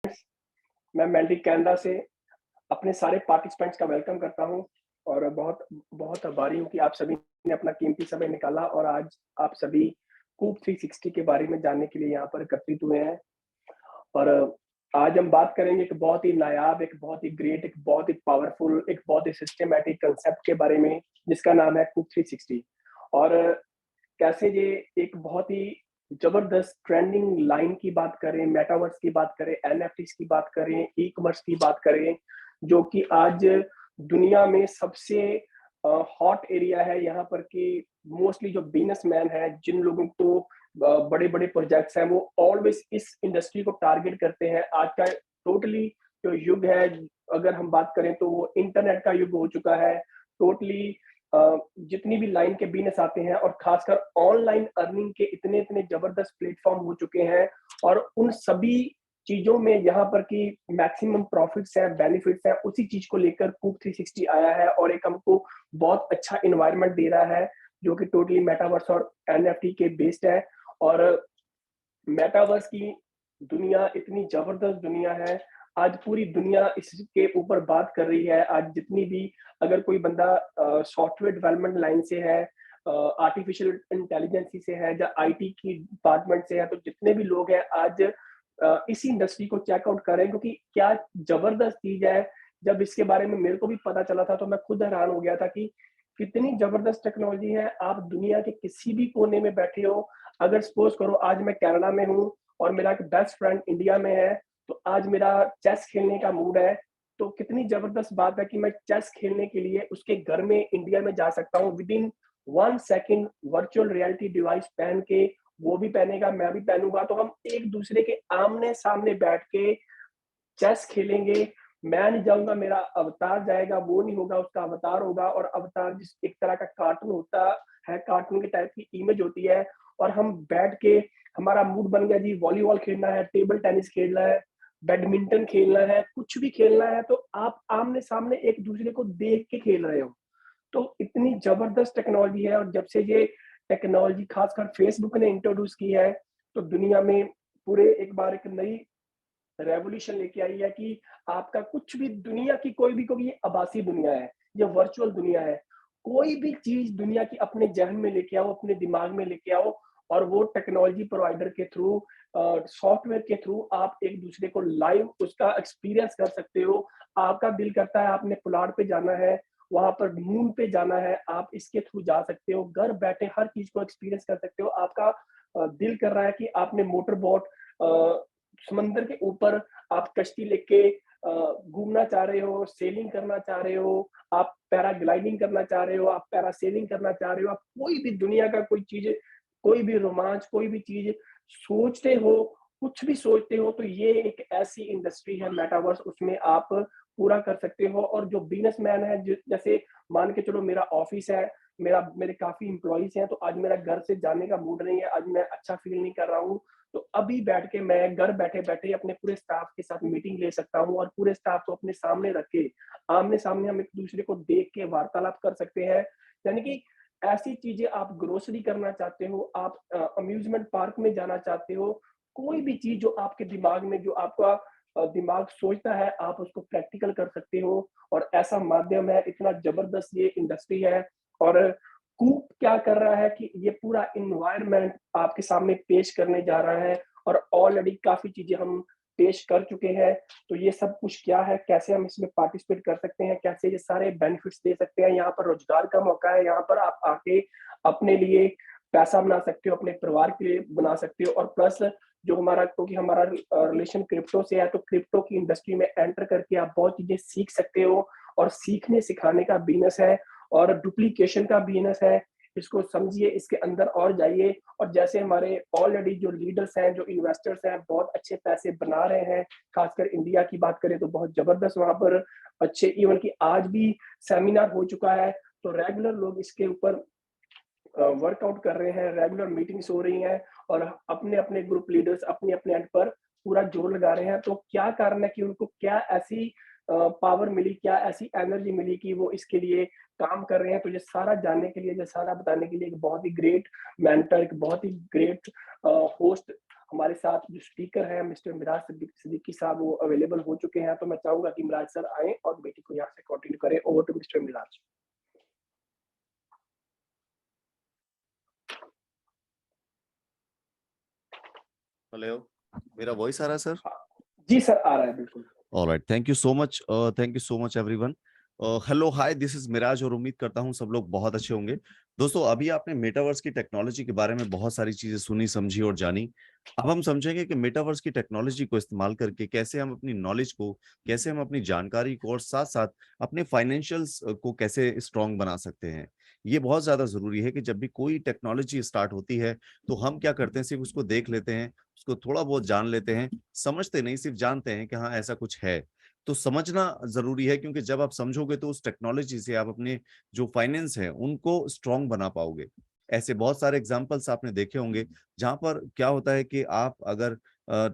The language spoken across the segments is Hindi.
मैं मेल्डी कनाडा से अपने सारे पार्टिसिपेंट्स का वेलकम करता हूँ और बहुत बहुत आभारी हूँ कि आप सभी ने अपना कीमती समय निकाला और आज आप सभी कूप 360 के बारे में जानने के लिए यहाँ पर एकत्रित हुए हैं। और आज हम बात करेंगे एक बहुत ही नायाब, एक बहुत ही ग्रेट, एक बहुत ही पावरफुल, एक बहुत ही सिस्टमैटिक कांसेप्ट के बारे में, जिसका नाम है कूप 360। और कैसे ये एक बहुत ही जबरदस्त ट्रेंडिंग लाइन की बात करें, मेटावर्स की बात करें, एनएफटीज की बात करें, ई कॉमर्स की बात करें, जो कि आज दुनिया में सबसे हॉट एरिया है। यहाँ पर कि मोस्टली जो बिजनेसमैन है, जिन लोगों को बड़े बड़े प्रोजेक्ट्स हैं, वो ऑलवेज इस इंडस्ट्री को टारगेट करते हैं। आज का टोटली जो युग है, अगर हम बात करें तो वो इंटरनेट का युग हो चुका है। टोटली जितनी भी लाइन के बिजनेस आते हैं और खासकर ऑनलाइन अर्निंग के इतने इतने जबरदस्त प्लेटफॉर्म हो चुके हैं, और उन सभी चीजों में यहाँ पर कि मैक्सिमम प्रॉफिट्स हैं, बेनिफिट्स हैं, उसी चीज को लेकर कूप 360 आया है और एक हमको बहुत अच्छा इन्वायरमेंट दे रहा है, जो कि टोटली मेटावर्स और एनएफटी के बेस्ड है। और मेटावर्स की दुनिया इतनी जबरदस्त दुनिया है, आज पूरी दुनिया इसके ऊपर बात कर रही है। आज जितनी भी, अगर कोई बंदा सॉफ्टवेयर डेवलपमेंट लाइन से है, आर्टिफिशियल इंटेलिजेंस से है, या आईटी की डिपार्टमेंट से है, तो जितने भी लोग हैं आज इसी इंडस्ट्री को चेकआउट कर रहे हैं, क्योंकि क्या जबरदस्त चीज है। जब इसके बारे में मेरे को भी पता चला था तो मैं खुद हैरान हो गया था कि कितनी जबरदस्त टेक्नोलॉजी है। आप दुनिया के किसी भी कोने में बैठे हो, अगर सपोज करो आज मैं कनाडा में हूँ और मेरा एक बेस्ट फ्रेंड इंडिया में है, तो आज मेरा चेस खेलने का मूड है, तो कितनी जबरदस्त बात है कि मैं चेस खेलने के लिए उसके घर में इंडिया में जा सकता हूँ। With in 1 second virtual reality device पहन के, वो भी पहनेगा, मैं भी पहनूंगा, तो हम एक दूसरे के आमने सामने बैठ के चेस खेलेंगे। मैं नहीं जाऊंगा, मेरा अवतार जाएगा, वो नहीं होगा, उसका अवतार होगा। और अवतार जिस एक तरह का कार्टून होता है, कार्टून के टाइप की इमेज होती है, और हम बैठ के, हमारा मूड बन गया जी वॉलीबॉल खेलना है, टेबल टेनिस खेलना है, बैडमिंटन खेलना है, कुछ भी खेलना है, तो आप आमने सामने एक दूसरे को देख के खेल रहे हो। तो इतनी जबरदस्त टेक्नोलॉजी है। और जब से ये टेक्नोलॉजी खासकर फेसबुक ने इंट्रोड्यूस की है, तो दुनिया में पूरे एक बार एक नई रेवोल्यूशन लेके आई है कि आपका कुछ भी, दुनिया की कोई भी ये आभासी दुनिया है, ये वर्चुअल दुनिया है। कोई भी चीज दुनिया की अपने जहन में लेके आओ, अपने दिमाग में लेके आओ, और वो टेक्नोलॉजी प्रोवाइडर के थ्रू, सॉफ्टवेयर के थ्रू आप एक दूसरे को लाइव उसका एक्सपीरियंस कर सकते हो। आपका दिल करता है आपने पुलाड़ पे जाना है, वहां पर मून पे जाना है, आप इसके थ्रू जा सकते हो। घर बैठे हर चीज को एक्सपीरियंस कर सकते हो। आपका दिल कर रहा है कि आपने मोटर बोट, समंदर के ऊपर आप कश्ती लेके घूमना चाह रहे हो, सेलिंग करना चाह रहे हो, आप पैराग्लाइडिंग करना चाह रहे हो, आप पैरासेलिंग करना चाह रहे हो, आप कोई भी दुनिया का कोई चीज, कोई भी रोमांच, कोई भी चीज सोचते हो, कुछ भी सोचते हो, तो ये एक ऐसी इंडस्ट्री है मेटावर्स, उसमें आप पूरा कर सकते हो। और जो बिजनेसमैन है, जैसे मान के चलो मेरा ऑफिस है, मेरे काफी इंप्लॉइज हैं, तो आज मेरा घर से जाने का मूड नहीं है, आज मैं अच्छा फील नहीं कर रहा हूँ, तो अभी बैठ के मैं घर बैठे बैठे अपने पूरे स्टाफ के साथ मीटिंग ले सकता हूँ, और पूरे स्टाफ को अपने सामने रख के, आमने सामने हम एक दूसरे को देख के वार्तालाप कर सकते हैं। यानी कि ऐसी चीजें, आप ग्रोसरी करना चाहते हो, आप अम्यूजमेंट पार्क में जाना चाहते हो, कोई भी चीज जो आपके दिमाग में, जो आपका दिमाग सोचता है, आप उसको प्रैक्टिकल कर सकते हो। और ऐसा माध्यम है, इतना जबरदस्त ये इंडस्ट्री है। और कूप क्या कर रहा है कि ये पूरा इन्वायरमेंट आपके सामने पेश करने जा रहा है, और ऑलरेडी काफी चीजें हम पेश कर चुके हैं। तो ये सब कुछ क्या है, कैसे हम इसमें पार्टिसिपेट कर सकते हैं, कैसे ये सारे बेनिफिट्स दे सकते हैं, यहाँ पर रोजगार का मौका है, यहाँ पर आप आके अपने लिए पैसा बना सकते हो, अपने परिवार के लिए बना सकते हो। और प्लस जो हमारा, क्योंकि हमारा रिलेशन क्रिप्टो से है, तो क्रिप्टो की इंडस्ट्री में एंटर करके आप बहुत चीजें सीख सकते हो। और सीखने सिखाने का बिजनेस है, और डुप्लीकेशन का बिजनेस है। इसको समझिए, इसके अंदर और जाइए। और जैसे हमारे ऑलरेडी जो लीडर्स हैं, जो इन्वेस्टर्स हैं, बहुत अच्छे पैसे बना रहे हैं। खासकर इंडिया की बात करें तो बहुत जबरदस्त वहां पर अच्छे, इवन की आज भी सेमिनार हो चुका है, तो रेगुलर लोग इसके ऊपर वर्कआउट कर रहे हैं, रेगुलर मीटिंग्स हो रही हैं, और अपने अपने ग्रुप लीडर्स अपने अपने एंड पर पूरा जोर लगा रहे हैं। तो क्या कारण है कि उनको क्या ऐसी पावर मिली, क्या ऐसी एनर्जी मिली कि वो इसके लिए काम कर रहे हैं। तो ये सारा जानने के लिए, ये सारा बताने के लिए एक बहुत ही ग्रेट मेंटर, एक बहुत ही ग्रेट होस्ट हमारे साथ जो स्पीकर हैं मिस्टर मिराज सिद्दीकी साहब वो अवेलेबल हो चुके हैं, तो मैं चाहूँगा कि मिराज सर आएँ और मीटिंग को यहाँ से कंटिन्यू करें। Over to mister Miraj. Hello, मेरा वॉइस आ रहा है सर? हाँ, जी सर आ रहा है बिल्कुल। Alright, thank you so much, thank you so much everyone. Hello, hi, this is Miraj और उम्मीद करता हूँ सब लोग बहुत अच्छे होंगे। दोस्तों, अभी आपने मेटावर्स की टेक्नोलॉजी के बारे में बहुत सारी चीजें सुनी, समझी और जानी। अब हम समझेंगे कि मेटावर्स की टेक्नोलॉजी को इस्तेमाल करके कैसे हम अपनी नॉलेज को, कैसे हम अपनी जानकारी को और साथ साथ अपने फाइनेंशियल्स को कैसे स्ट्रांग बना सकते हैं। ये बहुत ज्यादा जरूरी है कि जब भी कोई टेक्नोलॉजी स्टार्ट होती है तो हम क्या करते हैं, सिर्फ उसको देख लेते हैं, उसको थोड़ा बहुत जान लेते हैं, समझते नहीं, सिर्फ जानते हैं कि हाँ ऐसा कुछ है। तो समझना जरूरी है, क्योंकि जब आप समझोगे तो उस टेक्नोलॉजी से आप अपने जो फाइनेंस है उनको स्ट्रांग बना पाओगे। ऐसे बहुत सारे एग्जांपल्स आपने देखे होंगे जहां पर क्या होता है कि आप अगर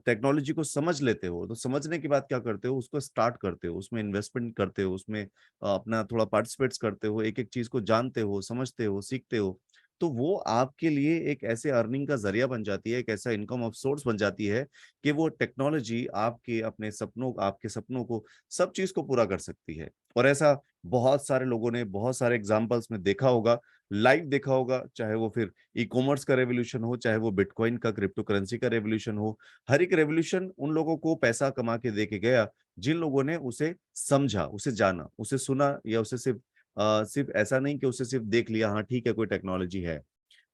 टेक्नोलॉजी को समझ लेते हो तो समझने के बाद क्या करते हो, उसको स्टार्ट करते हो, उसमें इन्वेस्टमेंट करते हो, उसमें अपना थोड़ा पार्टिसिपेट्स करते हो, एक एक चीज को जानते हो, समझते हो, सीखते हो। तो वो आपके लिए एक ऐसे अर्निंग का जरिया बन जाती है, एक ऐसा इनकम ऑफ सोर्स बन जाती है कि वो टेक्नोलॉजी आपके अपने सपनों, आपके सपनों को, सब चीज को पूरा कर सकती है। और ऐसा बहुत सारे लोगों ने बहुत सारे एग्जांपल्स में देखा होगा, लाइव देखा होगा, चाहे वो फिर ई कॉमर्स का रेवोल्यूशन हो, चाहे वो बिटकॉइन का, क्रिप्टो करेंसी का रेवोल्यूशन हो। हर एक रेवोल्यूशन उन लोगों को पैसा कमा के दे के गया जिन लोगों ने उसे समझा, उसे जाना, उसे सुना, या उसे सिर्फ ऐसा नहीं कि उसे सिर्फ देख लिया, हाँ ठीक है कोई टेक्नोलॉजी है।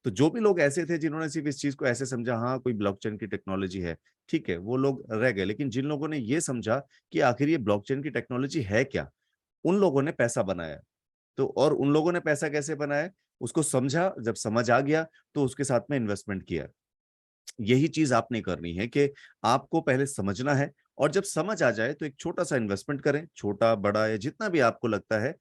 तो जो भी लोग ऐसे थे जिन्होंने सिर्फ इस चीज को ऐसे समझा, हाँ कोई ब्लॉकचेन की टेक्नोलॉजी है, ठीक है, वो लोग रह गए। लेकिन जिन लोगों ने ये समझा कि आखिर ये ब्लॉकचेन की टेक्नोलॉजी है क्या, उन लोगों ने पैसा बनाया। तो और उन लोगों ने पैसा कैसे बनाया, उसको समझा, जब समझ आ गया तो उसके साथ में इन्वेस्टमेंट किया। यही चीज आपने करनी है कि आपको पहले समझना है, और जब समझ आ जाए तो एक छोटा सा इन्वेस्टमेंट करें, छोटा बड़ा या जितना भी आपको लगता है,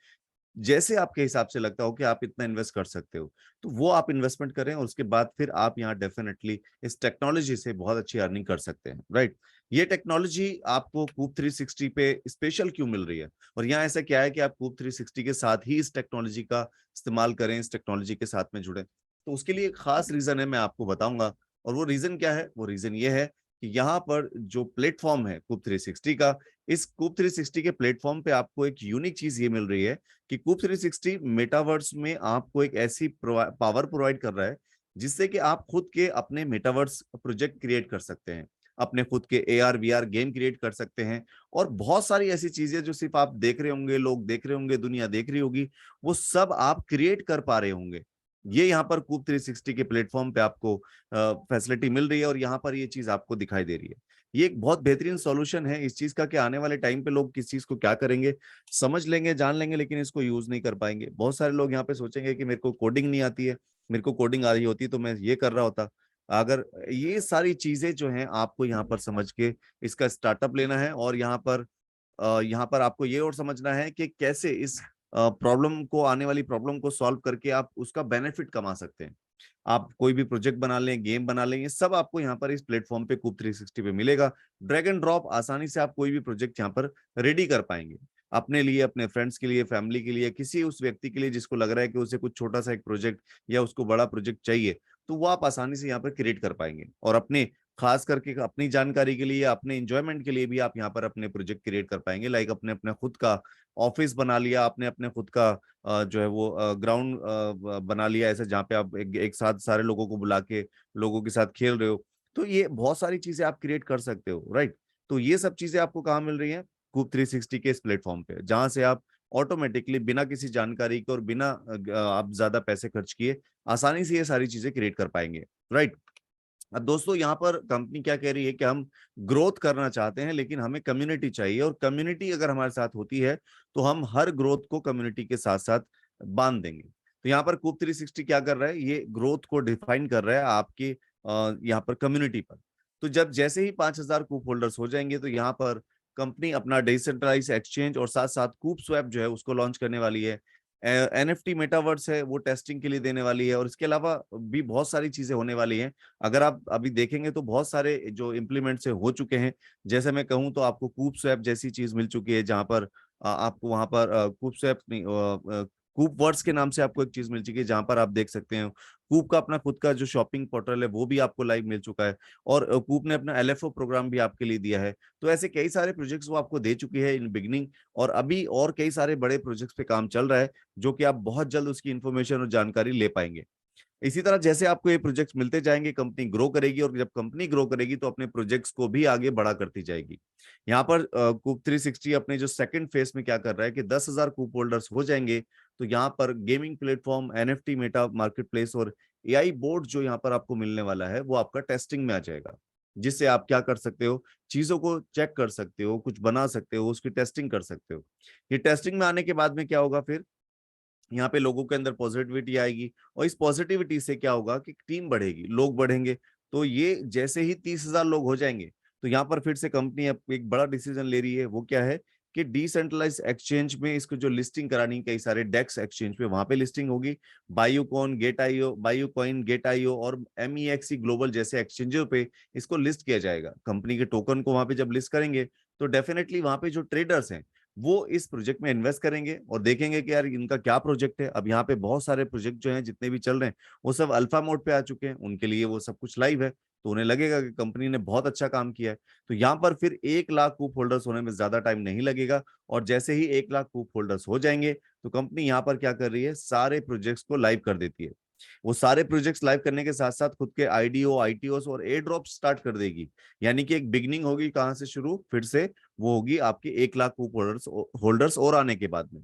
जैसे आपके हिसाब से लगता हो कि आप इतना इन्वेस्ट कर सकते हो, तो वो आप इन्वेस्टमेंट करें, और उसके बाद फिर आप यहाँ डेफिनेटली इस टेक्नोलॉजी से बहुत अच्छी अर्निंग कर सकते हैं, राइट। ये टेक्नोलॉजी आपको कूप 360 पे स्पेशल क्यों मिल रही है, और यहाँ ऐसा क्या है कि आप कूप 360 के साथ ही इस टेक्नोलॉजी का इस्तेमाल करें, इस टेक्नोलॉजी के साथ में जुड़े। तो उसके लिए एक खास रीजन है, मैं आपको बताऊंगा। और वो रीजन क्या है, वो रीजन ये है कि यहाँ पर जो प्लेटफॉर्म है कूप 360 का, इस कूप 360 के प्लेटफॉर्म पे आपको एक यूनिक चीज ये मिल रही है कि कूप 360 मेटावर्स में आपको एक ऐसी पावर प्रोवाइड कर रहा है जिससे कि आप खुद के अपने मेटावर्स प्रोजेक्ट क्रिएट कर सकते हैं, अपने खुद के AR VR गेम क्रिएट कर सकते हैं, और बहुत सारी ऐसी चीजें जो सिर्फ आप देख रहे होंगे, लोग देख रहे होंगे, दुनिया देख रही होगी, वो सब आप क्रिएट कर पा रहे होंगे। ये यहाँ पर कूप 360 के प्लेटफॉर्म पे आपको फैसिलिटी मिल रही है, और यहाँ पर ये चीज आपको दिखाई दे रही है। ये एक बहुत बेहतरीन सॉल्यूशन है इस चीज का कि आने वाले टाइम पे लोग किस चीज को क्या करेंगे, समझ लेंगे, जान लेंगे, लेकिन इसको यूज नहीं कर पाएंगे। बहुत सारे लोग यहाँ पे सोचेंगे कि मेरे को कोडिंग नहीं आती है, मेरे को कोडिंग आ रही होती तो मैं ये कर रहा होता। अगर ये सारी चीजें जो हैं आपको यहाँ पर समझ के इसका स्टार्टअप लेना है, और यहाँ पर आपको ये और समझना है कि कैसे इस प्रॉब्लम को, आने वाली प्रॉब्लम को सॉल्व करके आप उसका बेनिफिट कमा सकते हैं। आप कोई भी प्रोजेक्ट बना लें, गेम बना लें, ये सब आपको यहाँ पर इस प्लेटफॉर्म पे कूप 360 पे मिलेगा। ड्रैग एंड ड्रॉप आसानी से आप कोई भी प्रोजेक्ट यहाँ पर रेडी कर पाएंगे, अपने लिए, अपने फ्रेंड्स के लिए, फैमिली के लिए, किसी उस व्यक्ति के लिए जिसको लग रहा है कि उसे कुछ छोटा सा एक प्रोजेक्ट या उसको बड़ा प्रोजेक्ट चाहिए, तो वो आप आसानी से यहाँ पर क्रिएट कर पाएंगे। और अपने, खास करके अपनी जानकारी के लिए, अपने एंजॉयमेंट के लिए भी आप यहाँ पर अपने प्रोजेक्ट क्रिएट कर पाएंगे। लाइक अपने अपने खुद का ऑफिस बना लिया, आपने अपने खुद का जो है वो ग्राउंड बना लिया, ऐसे जहाँ पे आप एक साथ सारे लोगों को बुला के लोगों के साथ खेल रहे हो। तो ये बहुत सारी चीजें आप क्रिएट कर सकते हो, राइट। तो ये सब चीजें आपको कहाँ मिल रही हैं, कूप 360 के इस प्लेटफॉर्म पे, जहां से आप ऑटोमेटिकली बिना किसी जानकारी के और बिना आप ज्यादा पैसे खर्च किए आसानी से ये सारी चीजें क्रिएट कर पाएंगे, राइट। अब दोस्तों, यहाँ पर कंपनी क्या कह रही है कि हम ग्रोथ करना चाहते हैं, लेकिन हमें कम्युनिटी चाहिए, और कम्युनिटी अगर हमारे साथ होती है तो हम हर ग्रोथ को कम्युनिटी के साथ साथ बांध देंगे। तो यहाँ पर कूप 360 क्या कर रहा है, ये ग्रोथ को डिफाइन कर रहा है आपके यहाँ पर कम्युनिटी पर। तो जब जैसे ही 5,000 कूप होल्डर्स हो जाएंगे तो यहाँ पर कंपनी अपना डिसेंट्रलाइज एक्सचेंज और साथ साथ कूप स्वैप जो है उसको लॉन्च करने वाली है। NFT मेटावर्स है वो टेस्टिंग के लिए देने वाली है, और इसके अलावा भी बहुत सारी चीजें होने वाली हैं। अगर आप अभी देखेंगे तो बहुत सारे जो इम्प्लीमेंट से हो चुके हैं। जैसे मैं कहूँ तो आपको कूप स्वैप जैसी चीज मिल चुकी है, जहां पर आपको वहां पर कूप स्वैप नहीं, कूप वर्ड्स के नाम से आपको एक चीज मिल चुकी है, जहां पर आप देख सकते हैं कूप का अपना खुद का जो शॉपिंग पोर्टल है वो भी आपको लाइव मिल चुका है, और कूप ने अपना एलएफओ प्रोग्राम भी आपके लिए दिया है। तो ऐसे कई सारे प्रोजेक्ट्स वो आपको दे चुकी है इन बिगनिंग, और अभी और कई सारे बड़े प्रोजेक्ट्स पे काम चल रहा है, जो कि आप बहुत जल्द उसकी इन्फॉर्मेशन और जानकारी ले पाएंगे। इसी तरह जैसे आपको ये प्रोजेक्ट्स मिलते जाएंगे, कंपनी ग्रो करेगी, और जब कंपनी ग्रो करेगी तो अपने प्रोजेक्ट्स को भी आगे बढ़ा करती जाएगी। यहाँ पर कूप 360 अपने जो सेकंड फेज में क्या कर रहा है कि 10,000 कूप होल्डर्स हो जाएंगे, तो यहाँ पर gaming platform, NFT, Meta market place और एआई बोर्ड जो यहाँ पर आपको मिलने वाला है वो आपका टेस्टिंग में आ जाएगा, जिससे आप क्या कर सकते हो, चीजों को चेक कर सकते हो, कुछ बना सकते हो, उसकी टेस्टिंग कर सकते हो। ये टेस्टिंग में आने के बाद में क्या होगा, फिर यहाँ पे लोगों के अंदर पॉजिटिविटी आएगी, और इस पॉजिटिविटी से क्या होगा कि टीम बढ़ेगी, लोग बढ़ेंगे। तो ये जैसे ही 30,000 लोग हो जाएंगे, तो यहाँ पर फिर से कंपनी अब एक बड़ा डिसीजन ले रही है। वो क्या है कि डिसेंट्रलाइज एक्सचेंज में इसको जो लिस्टिंग करानी, कई सारे डेक्स एक्सचेंज पे वहां पे लिस्टिंग होगी। Biocon, Gate IO, Biocoin, Gate IO और एमईएक्सी ग्लोबल जैसे एक्सचेंजों पे इसको लिस्ट किया जाएगा। कंपनी के टोकन को वहां पे जब लिस्ट करेंगे, तो डेफिनेटली वहां पे जो ट्रेडर्स हैं वो इस प्रोजेक्ट में इन्वेस्ट करेंगे और देखेंगे कि यार इनका क्या प्रोजेक्ट है। अब यहाँ पे बहुत सारे प्रोजेक्ट जो हैं जितने भी चल रहे हैं वो सब अल्फा मोड पे आ चुके हैं, उनके लिए वो सब कुछ लाइव है, तो उन्हें लगेगा कि कंपनी ने बहुत अच्छा काम किया है। तो यहाँ पर फिर 1 लाख कूप होल्डर्स होने में ज्यादा टाइम नहीं लगेगा, और जैसे ही 1 लाख कूप होल्डर्स हो जाएंगे, तो कंपनी यहाँ पर क्या कर रही है, सारे प्रोजेक्ट्स को लाइव कर देती है। वो सारे प्रोजेक्ट्स लाइव करने के साथ साथ खुद के आईडीओ, आईटीओस और एयर ड्रॉप स्टार्ट कर देगी। यानी कि एक बिगनिंग होगी, कहां से शुरू, फिर से वो होगी आपके 1 लाख कूप होल्डर्स और आने के बाद में।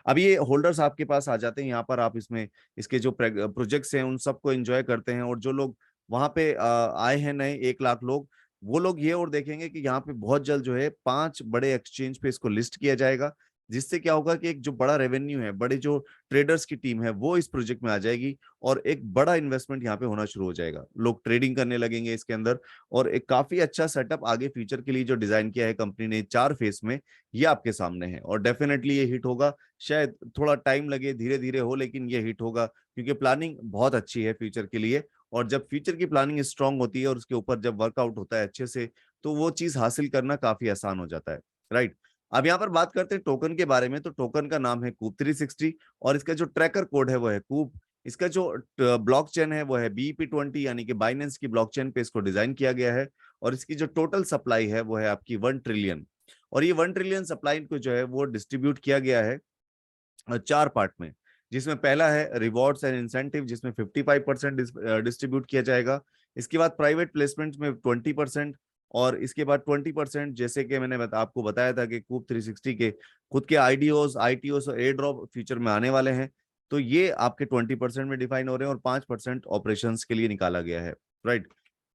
अब ये होल्डर्स आपके पास आ जाते हैं, यहाँ पर आप इसमें इसके जो प्रोजेक्ट्स हैं उन सबको एंजॉय करते हैं, और जो लोग वहां पे आए हैं नए 1 लाख लोग, वो लोग ये और देखेंगे कि यहाँ पे बहुत जल्द जो है 5 बड़े एक्सचेंज पे इसको लिस्ट किया जाएगा, जिससे क्या होगा कि एक जो बड़ा रेवेन्यू है, बड़े जो ट्रेडर्स की टीम है वो इस प्रोजेक्ट में आ जाएगी, और एक बड़ा इन्वेस्टमेंट यहाँ पे होना शुरू हो जाएगा, लोग ट्रेडिंग करने लगेंगे इसके अंदर। और एक काफी अच्छा सेटअप आगे फ्यूचर के लिए जो डिजाइन किया है कंपनी ने 4 फेज में, ये आपके सामने है, और डेफिनेटली ये हिट होगा। शायद थोड़ा टाइम लगे, धीरे धीरे हो, लेकिन ये हिट होगा, क्योंकि प्लानिंग बहुत अच्छी है फ्यूचर के लिए। और जब फ्यूचर की प्लानिंग स्ट्रांग होती है और उसके ऊपर जब वर्कआउट होता है अच्छे से, तो वो चीज हासिल करना काफी आसान हो जाता है। राइट। अब यहाँ पर बात करते हैं टोकन के बारे में। तो टोकन का नाम है कूप 360, और इसका जो ट्रैकर कोड है वो है कूप। इसका जो ब्लॉकचेन है वो है BEP20, यानी कि बाइनेंस की ब्लॉकचेन पे इसको डिजाइन किया गया है। और इसकी जो टोटल सप्लाई है वो है आपकी 1 ट्रिलियन। और ये 1 ट्रिलियन सप्लाई को जो है वो डिस्ट्रीब्यूट किया गया है 4 पार्ट में, जिसमें पहला है रिवॉर्ड्स एंड इंसेंटिव, जिसमें 55% डिस्ट्रीब्यूट किया जाएगा। इसके बाद प्राइवेट प्लेसमेंट में 20%, और इसके बाद 20% जैसे कि मैंने आपको बताया था कि कूप 360 के खुद के आईडीओस, आईटीओस और एयर ड्रॉप फ्यूचर में आने वाले हैं, तो ये आपके 20% में डिफाइन हो रहे हैं, और 5% ऑपरेशन के लिए निकाला गया है। राइट।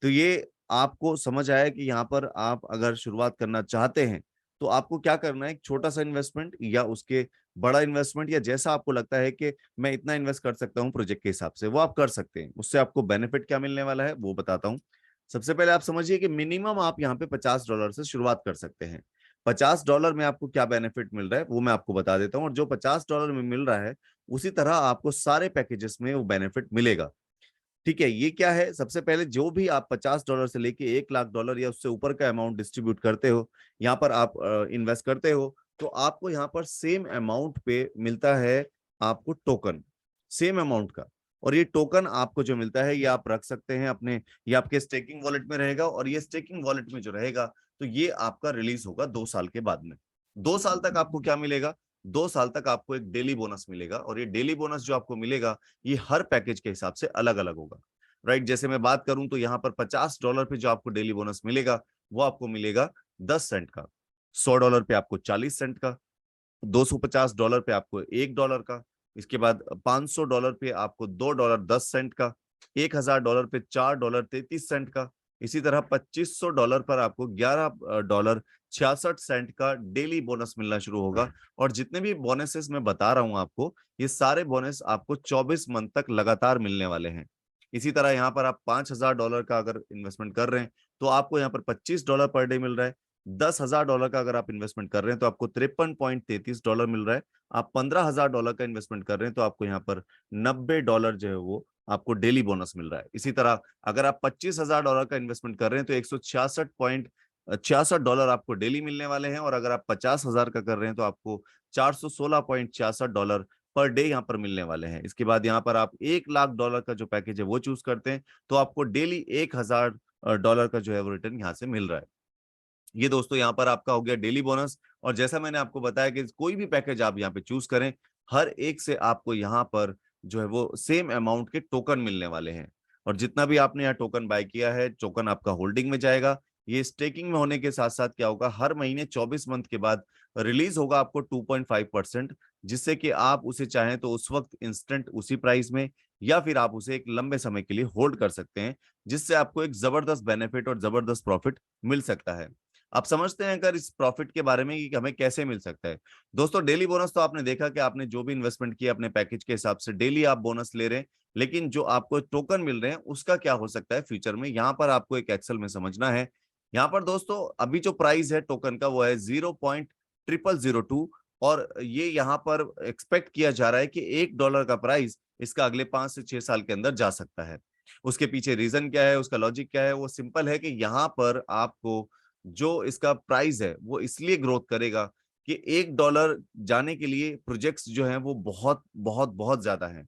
तो ये आपको समझ आया कि यहाँ पर आप अगर शुरुआत करना चाहते हैं, तो आपको क्या करना है, एक छोटा सा इन्वेस्टमेंट या उसके बड़ा इन्वेस्टमेंट, या जैसा आपको लगता है कि मैं इतना इन्वेस्ट कर सकता हूँ प्रोजेक्ट के हिसाब से, वो आप कर सकते हैं। उससे आपको बेनिफिट क्या मिलने वाला है वो बताता हूँ। सबसे पहले आप समझिए कि मिनिमम आप यहाँ पे $50 से शुरुआत कर सकते हैं। $50 में आपको क्या बेनिफिट मिल रहा है वो मैं आपको बता देता हूँ, और जो $50 में मिल रहा है उसी तरह आपको सारे पैकेजेस में वो बेनिफिट मिलेगा। ठीक है, ये क्या है, सबसे पहले जो भी आप $50 से लेके $1 लाख या उससे ऊपर का अमाउंट डिस्ट्रीब्यूट करते हो, यहाँ पर आप इन्वेस्ट करते हो, तो आपको यहाँ पर सेम अमाउंट पे मिलता है आपको टोकन, सेम अमाउंट का। और ये टोकन आपको जो मिलता है ये आप रख सकते हैं अपने, ये आपके स्टेकिंग वॉलेट में रहेगा, और ये स्टेकिंग वॉलेट में जो रहेगा तो ये आपका रिलीज होगा 2 साल के बाद में। 2 साल तक आपको क्या मिलेगा, 2 साल तक आपको एक डेली बोनस मिलेगा, और ये डेली बोनस जो आपको मिलेगा ये हर पैकेज के हिसाब से अलग अलग होगा। राइट। जैसे मैं बात करूं तो यहाँ पर $50 पे जो आपको डेली बोनस मिलेगा वो आपको मिलेगा 10 सेंट का, $100 पे आपको 40 सेंट का, $250 पे आपको $1 का, इसके बाद $500 पे आपको $2 10 सेंट का, $1000 पे $4 33 सेंट का, इसी तरह $2500 पर आपको $11 66 सेंट का डेली बोनस मिलना शुरू होगा। और जितने भी बोनसेस मैं बता रहा हूं आपको, ये सारे बोनस आपको 24 मंथ तक लगातार मिलने वाले हैं। इसी तरह यहाँ पर आप $5000 का अगर इन्वेस्टमेंट कर रहे हैं तो आपको यहाँ पर $25 पर डे मिल रहा है। $10,000 का अगर आप इन्वेस्टमेंट कर रहे हैं तो आपको $53.33 मिल रहा है। आप $15,000 का इन्वेस्टमेंट कर रहे हैं तो आपको यहाँ पर $90 जो है वो आपको डेली बोनस मिल रहा है। इसी तरह अगर आप $25,000 का इन्वेस्टमेंट कर रहे हैं तो $166.66 आपको डेली मिलने वाले हैं, और अगर आप 50,000 का कर रहे हैं तो आपको $416.66 पर डे यहाँ पर मिलने वाले हैं। इसके बाद यहाँ पर आप $1 लाख का जो पैकेज है वो चूज करते हैं तो आपको डेली $1000 का जो है वो रिटर्न यहाँ से मिल रहा है। ये दोस्तों यहाँ पर आपका हो गया डेली बोनस। और जैसा मैंने आपको बताया कि कोई भी पैकेज आप यहाँ पे चूज करें, हर एक से आपको यहाँ पर जो है वो सेम अमाउंट के टोकन मिलने वाले हैं। और जितना भी आपने यहाँ टोकन बाय किया है, टोकन आपका होल्डिंग में जाएगा। ये स्टेकिंग में होने के साथ साथ क्या होगा, हर महीने 24 मंथ के बाद रिलीज होगा आपको 2.5%, जिससे कि आप उसे चाहें तो उस वक्त इंस्टेंट उसी प्राइस में, या फिर आप उसे एक लंबे समय के लिए होल्ड कर सकते हैं, जिससे आपको एक जबरदस्त बेनिफिट और जबरदस्त प्रॉफिट मिल सकता है। आप समझते हैं अगर इस प्रॉफिट के बारे में कि हमें कैसे मिल सकता है। दोस्तों डेली बोनस तो आपने देखा कि आपने जो भी इन्वेस्टमेंट किया अपने पैकेज के हिसाब से डेली आप बोनस ले रहे हैं, लेकिन जो आपको टोकन मिल रहे हैं उसका क्या हो सकता है फ्यूचर में, यहाँ पर आपको एक एक्सेल में समझना है। यहाँ पर दोस्तों अभी जो प्राइस है टोकन का वो है 0.0002, और ये यहाँ पर एक्सपेक्ट किया जा रहा है कि $1 का प्राइस इसका अगले 5 से 6 साल के अंदर जा सकता है। उसके पीछे रीजन क्या है, उसका लॉजिक क्या है, वो सिंपल है कि यहाँ पर आपको जो इसका प्राइस है वो इसलिए ग्रोथ करेगा कि $1 जाने के लिए प्रोजेक्ट्स जो हैं वो बहुत बहुत बहुत ज्यादा हैं।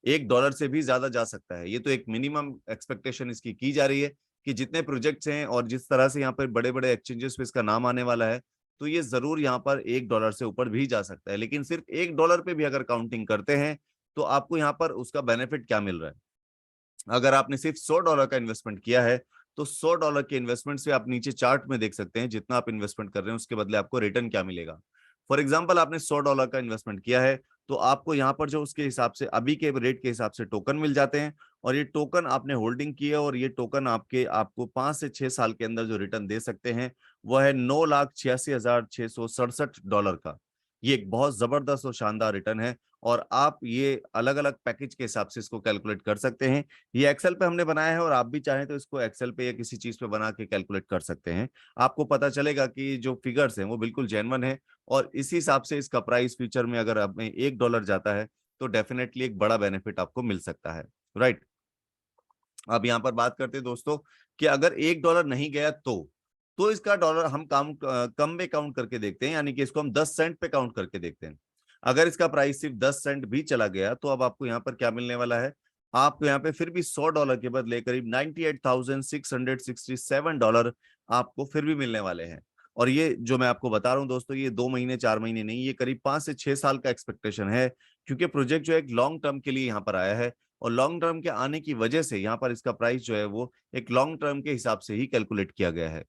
$1 से भी ज्यादा जा सकता है। ये तो एक मिनिमम एक्सपेक्टेशन इसकी की जा रही है कि जितने प्रोजेक्ट्स हैं और जिस तरह से यहाँ पर बड़े बड़े एक्सचेंजेस पे इसका नाम आने वाला है, तो ये जरूर यहाँ पर $1 से ऊपर भी जा सकता है। लेकिन सिर्फ $1 पे भी अगर काउंटिंग करते हैं तो आपको यहाँ पर उसका बेनिफिट क्या मिल रहा है। अगर आपने सिर्फ $100 का इन्वेस्टमेंट किया है तो $100 के इन्वेस्टमेंट से आप नीचे चार्ट में देख सकते हैं जितना आप इन्वेस्टमेंट कर रहे हैं उसके बदले आपको रिटर्न क्या मिलेगा। फॉर एग्जांपल आपने $100 का इन्वेस्टमेंट किया है तो आपको यहाँ पर जो उसके हिसाब से अभी के रेट के हिसाब से टोकन मिल जाते हैं, और ये टोकन आपने होल्डिंग की है, और ये टोकन आपको 5 से 6 साल के अंदर जो रिटर्न दे सकते हैं वह है $9,86,667 का। ये एक बहुत जबरदस्त और शानदार रिटर्न है, और आप ये अलग अलग पैकेज के हिसाब से इसको कैलकुलेट कर सकते हैं। ये एक्सेल पे हमने बनाया है, और आप भी चाहें तो इसको एक्सेल पे या किसी चीज पे बना के कैलकुलेट कर सकते हैं। आपको पता चलेगा कि जो फिगर्स हैं वो बिल्कुल जेन्युइन है, और इस हिसाब से इसका प्राइस फ्यूचर में अगर हमें $1 जाता है तो डेफिनेटली एक बड़ा बेनिफिट आपको मिल सकता है, राइट। अब यहाँ पर बात करते हैं दोस्तों कि अगर $1 नहीं गया तो इसका डॉलर हम कम में काउंट करके देखते हैं, यानी कि इसको हम 10 सेंट पे काउंट करके देखते हैं। अगर इसका प्राइस सिर्फ 10 सेंट भी चला गया तो अब आपको यहाँ पर क्या मिलने वाला है, आपको यहाँ पे फिर भी $100 के बदले करीब $98,667 आपको फिर भी मिलने वाले हैं। और ये जो मैं आपको बता रहा हूँ दोस्तों, ये 2 महीने 4 महीने नहीं, ये करीब 5 से 6 साल का एक्सपेक्टेशन है, क्योंकि प्रोजेक्ट जो एक लॉन्ग टर्म के लिए यहाँ पर आया है, और लॉन्ग टर्म के आने की वजह से यहाँ पर इसका प्राइस जो है वो एक लॉन्ग टर्म के हिसाब से ही कैलकुलेट किया गया है।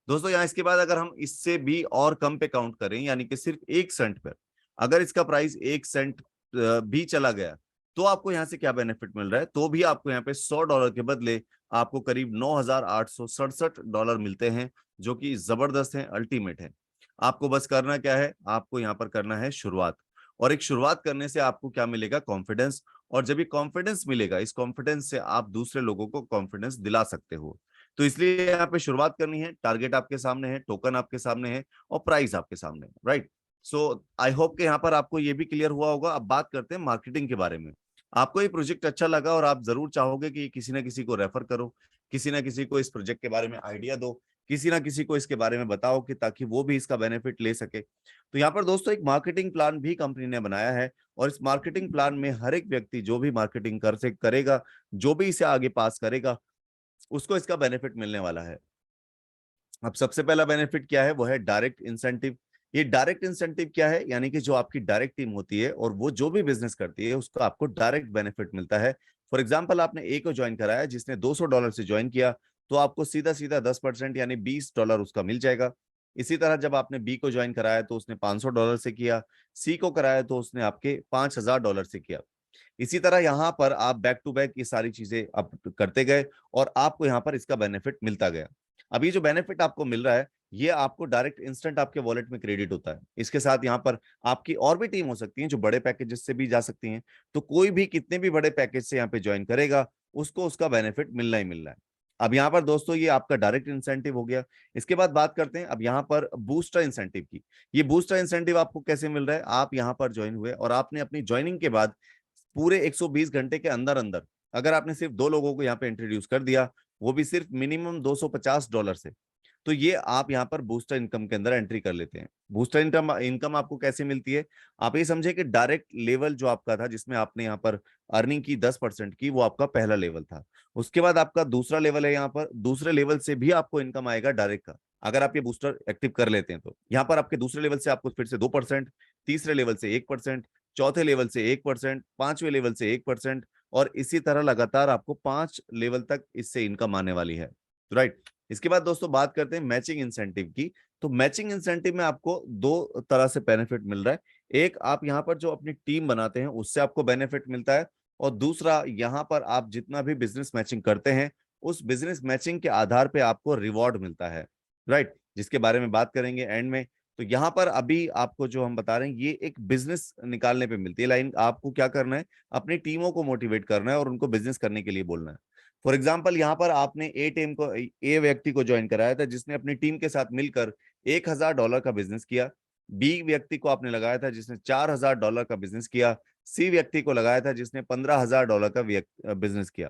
दोस्तों यहाँ इसके बाद अगर हम इससे भी और कम पे काउंट करें, यानी कि सिर्फ 1 सेंट पर अगर इसका प्राइस 1 सेंट भी चला गया तो आपको यहाँ से क्या बेनिफिट मिल रहा है, तो भी आपको यहाँ पे $100 के बदले आपको करीब $9,867 मिलते हैं, जो कि जबरदस्त है, अल्टीमेट है। आपको बस करना क्या है, आपको यहाँ पर करना है शुरुआत, और एक शुरुआत करने से आपको क्या मिलेगा, कॉन्फिडेंस। और जब ये कॉन्फिडेंस मिलेगा, इस कॉन्फिडेंस से आप दूसरे लोगों को कॉन्फिडेंस दिला सकते हो। तो इसलिए यहाँ पे शुरुआत करनी है, टारगेट आपके सामने है, टोकन आपके सामने है, और प्राइस आपके सामने है, राइट। सो आई होप कि यहाँ पर आपको ये भी क्लियर हुआ होगा। अब बात करते हैं मार्केटिंग के बारे में। आपको ये प्रोजेक्ट अच्छा लगा और आप जरूर चाहोगे कि किसी ना किसी को रेफर करो, किसी ना किसी को इस प्रोजेक्ट के बारे में आइडिया दो, किसी ना किसी को इसके बारे में बताओ कि ताकि वो भी इसका बेनिफिट ले सके। तो यहाँ पर दोस्तों एक मार्केटिंग प्लान भी कंपनी ने बनाया है, और इस मार्केटिंग प्लान में हर एक व्यक्ति जो भी मार्केटिंग करेगा, जो भी इसे आगे पास करेगा, उसको इसका बेनिफिट मिलने वाला है। अब सबसे पहला बेनिफिट क्या है, वो है डायरेक्ट इंसेंटिव। ये डायरेक्ट इंसेंटिव क्या है, यानी कि जो आपकी डायरेक्ट टीम होती है और वो जो भी बिजनेस करती है उसको आपको डायरेक्ट बेनिफिट मिलता है। फॉर एग्जांपल आपने ए को ज्वाइन कराया, जिसने $200 से ज्वाइन किया, तो आपको सीधा सीधा 10% यानी $20 उसका मिल जाएगा। इसी तरह जब आपने बी को ज्वाइन कराया तो उसने $500 से किया, सी को कराया तो उसने आपके $5000 से किया। इसी तरह यहाँ पर आप बैक टू बैक ये सारी चीजें आप करते गए, और आपको यहाँ पर इसका बेनिफिट मिलता गया। अब ये जो बेनिफिट आपको मिल रहा है, ये आपको डायरेक्ट इंस्टेंट आपके वॉलेट में क्रेडिट होता है। इसके साथ यहाँ पर आपकी और भी टीम हो सकती है जो बड़े पैकेजेस से भी जा सकती हैं, तो कोई भी कितने भी बड़े पैकेज से यहाँ पे ज्वाइन करेगा उसको उसका बेनिफिट मिलना ही मिलना है। अब यहाँ पर दोस्तों ये आपका डायरेक्ट इंसेंटिव हो गया। इसके बाद बात करते हैं अब यहाँ पर बूस्टर इंसेंटिव की। ये बूस्टर इंसेंटिव आपको कैसे मिल रहा है, आप यहाँ पर ज्वाइन हुए और आपने अपनी ज्वाइनिंग के बाद पूरे 120 घंटे के अंदर अंदर अगर आपने सिर्फ 2 लोगों को यहाँ पे इंट्रोड्यूस कर दिया, वो भी सिर्फ मिनिमम $250 से, तो ये आप यहाँ पर बूस्टर इनकम के अंदर एंट्री कर लेते हैं। बूस्टर इनकम इनकम आपको कैसे मिलती है? आप ये समझे कि डायरेक्ट लेवल जो आपका था जिसमें आपने यहाँ पर अर्निंग की 10% की, वो आपका पहला लेवल था। उसके बाद आपका दूसरा लेवल है, यहाँ पर दूसरे लेवल से भी आपको इनकम आएगा डायरेक्ट का, अगर आप ये बूस्टर एक्टिव कर लेते हैं। तो यहाँ पर आपके दूसरे लेवल से आपको फिर से 2%, तीसरे लेवल से 1%, चौथे लेवल से 1%, पांचवें लेवल से 1%, और इसी तरह लगातार आपको 5 लेवल तक इससे इनकम आने वाली है। राइट। इसके बाद दोस्तों बात करते हैं मैचिंग इंसेंटिव की। तो मैचिंग इंसेंटिव में आपको दो तरह से बेनिफिट मिल रहा है। एक, आप यहाँ पर जो अपनी टीम बनाते हैं उससे आपको बेनिफिट मिलता है, और दूसरा, यहाँ पर आप जितना भी बिजनेस मैचिंग करते हैं उस बिजनेस मैचिंग के आधार पे आपको रिवॉर्ड मिलता है। राइट, जिसके बारे में बात करेंगे एंड में। तो यहाँ पर अभी आपको जो हम बता रहे हैं ये एक बिजनेस निकालने पे मिलती है लाइन। आपको क्या करना है? अपनी टीमों को मोटिवेट करना है और उनको बिजनेस करने के लिए बोलना है। फॉर एग्जाम्पल, यहाँ पर आपने ए व्यक्ति को ज्वाइन कराया था जिसने अपनी टीम के साथ मिलकर $1000 का बिजनेस किया। बी व्यक्ति को आपने लगाया था जिसने $4000 का बिजनेस किया। सी व्यक्ति को लगाया था जिसने $15000 का बिजनेस किया।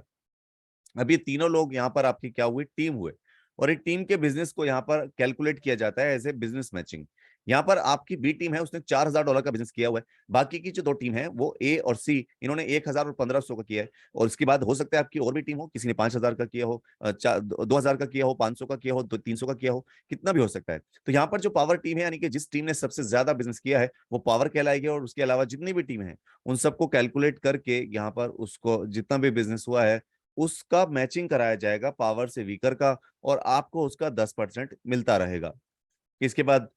अब ये तीनों लोग यहाँ पर आपकी क्या हुए? टीम हुए। और एक टीम के बिजनेस को यहाँ पर कैलकुलेट किया जाता है एज ए बिजनेस मैचिंग। यहाँ पर आपकी बी टीम है, उसने $4000 का बिजनेस किया हुआ है। बाकी की जो दो टीम है वो ए और सी, इन्होंने 1000 और 1500 का किया है। और उसके बाद हो सकता है आपकी और भी टीम हो, किसी ने 5000 का किया हो, 2000 का किया हो, 500 का किया हो, 300 का किया हो, कितना भी हो सकता है। तो यहाँ पर जो पावर टीम है, यानी कि जिस टीम ने सबसे ज्यादा बिजनेस किया है, वो पावर कहलाएगी। और उसके अलावा जितनी भी टीम है उन सबको कैलकुलेट करके यहाँ पर उसको जितना भी बिजनेस हुआ है उसका मैचिंग कराया जाएगा पावर से वीकर का, और आपको उसका 10% मिलता रहेगा। इसके बाद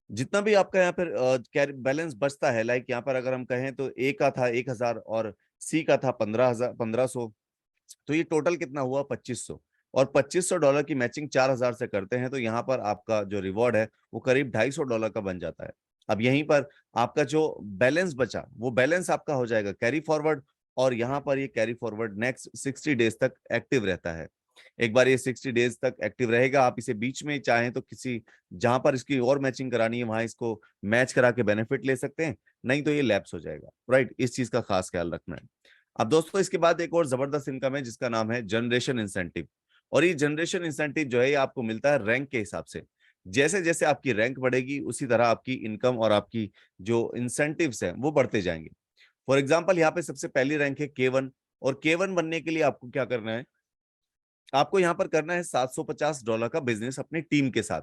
जितना भी आपका यहाँ पर बैलेंस बचता है, लाइक यहाँ पर अगर हम कहें तो ए का था 1000 और सी का था 1500, तो ये टोटल कितना हुआ? 2500। और $2500 की मैचिंग 4000 से करते हैं तो यहाँ पर आपका जो रिवॉर्ड है वो करीब $250 का बन जाता है। अब यहीं पर आपका जो बैलेंस बचा वो बैलेंस आपका हो जाएगा कैरी फॉरवर्ड, और यहाँ पर ये कैरी फॉरवर्ड नेक्स्ट 60 डेज तक एक्टिव रहता है। एक बार ये 60 डेज तक एक्टिव रहेगा, आप इसे बीच में चाहें तो किसी जहां पर इसकी और मैचिंग करानी है वहां इसको मैच करा के बेनिफिट ले सकते हैं, नहीं तो ये लैप्स हो जाएगा। राइट, इस चीज का खास ख्याल रखना है। अब दोस्तों इसके बाद एक और जबरदस्त इनकम है जिसका नाम है जनरेशन इंसेंटिव। और ये जनरेशन इंसेंटिव जो है ये आपको मिलता है रैंक के हिसाब से। जैसे जैसे आपकी रैंक बढ़ेगी उसी तरह आपकी इनकम और आपकी जो इंसेंटिव्स हैं वो बढ़ते जाएंगे। फॉर एग्जाम्पल, यहाँ पे सबसे पहली रैंक है K1, और K1 बनने के लिए आपको क्या करना है? आपको यहाँ पर करना है $750 का बिजनेस अपनी टीम के साथ।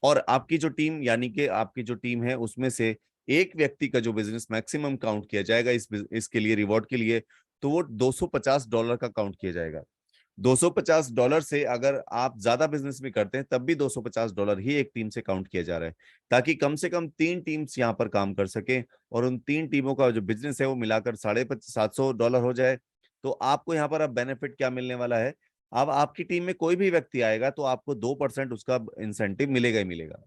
और आपकी जो टीम, यानी कि आपकी जो टीम है उसमें से एक व्यक्ति का जो बिजनेस मैक्सिमम काउंट किया जाएगा इसके लिए, रिवॉर्ड के लिए, तो वो $250 का काउंट किया जाएगा। $250 से अगर आप ज्यादा बिजनेस भी करते हैं तब भी $250 ही एक टीम से काउंट किया जा रहा है, ताकि कम से कम 3 टीम्स यहाँ पर काम कर सके, और उन 3 टीमों का जो बिजनेस है वो मिलाकर $750 हो जाए। तो आपको यहाँ पर अब बेनिफिट क्या मिलने वाला है? अब आपकी टीम में कोई भी व्यक्ति आएगा तो आपको 2% उसका इंसेंटिव मिलेगा ही मिलेगा।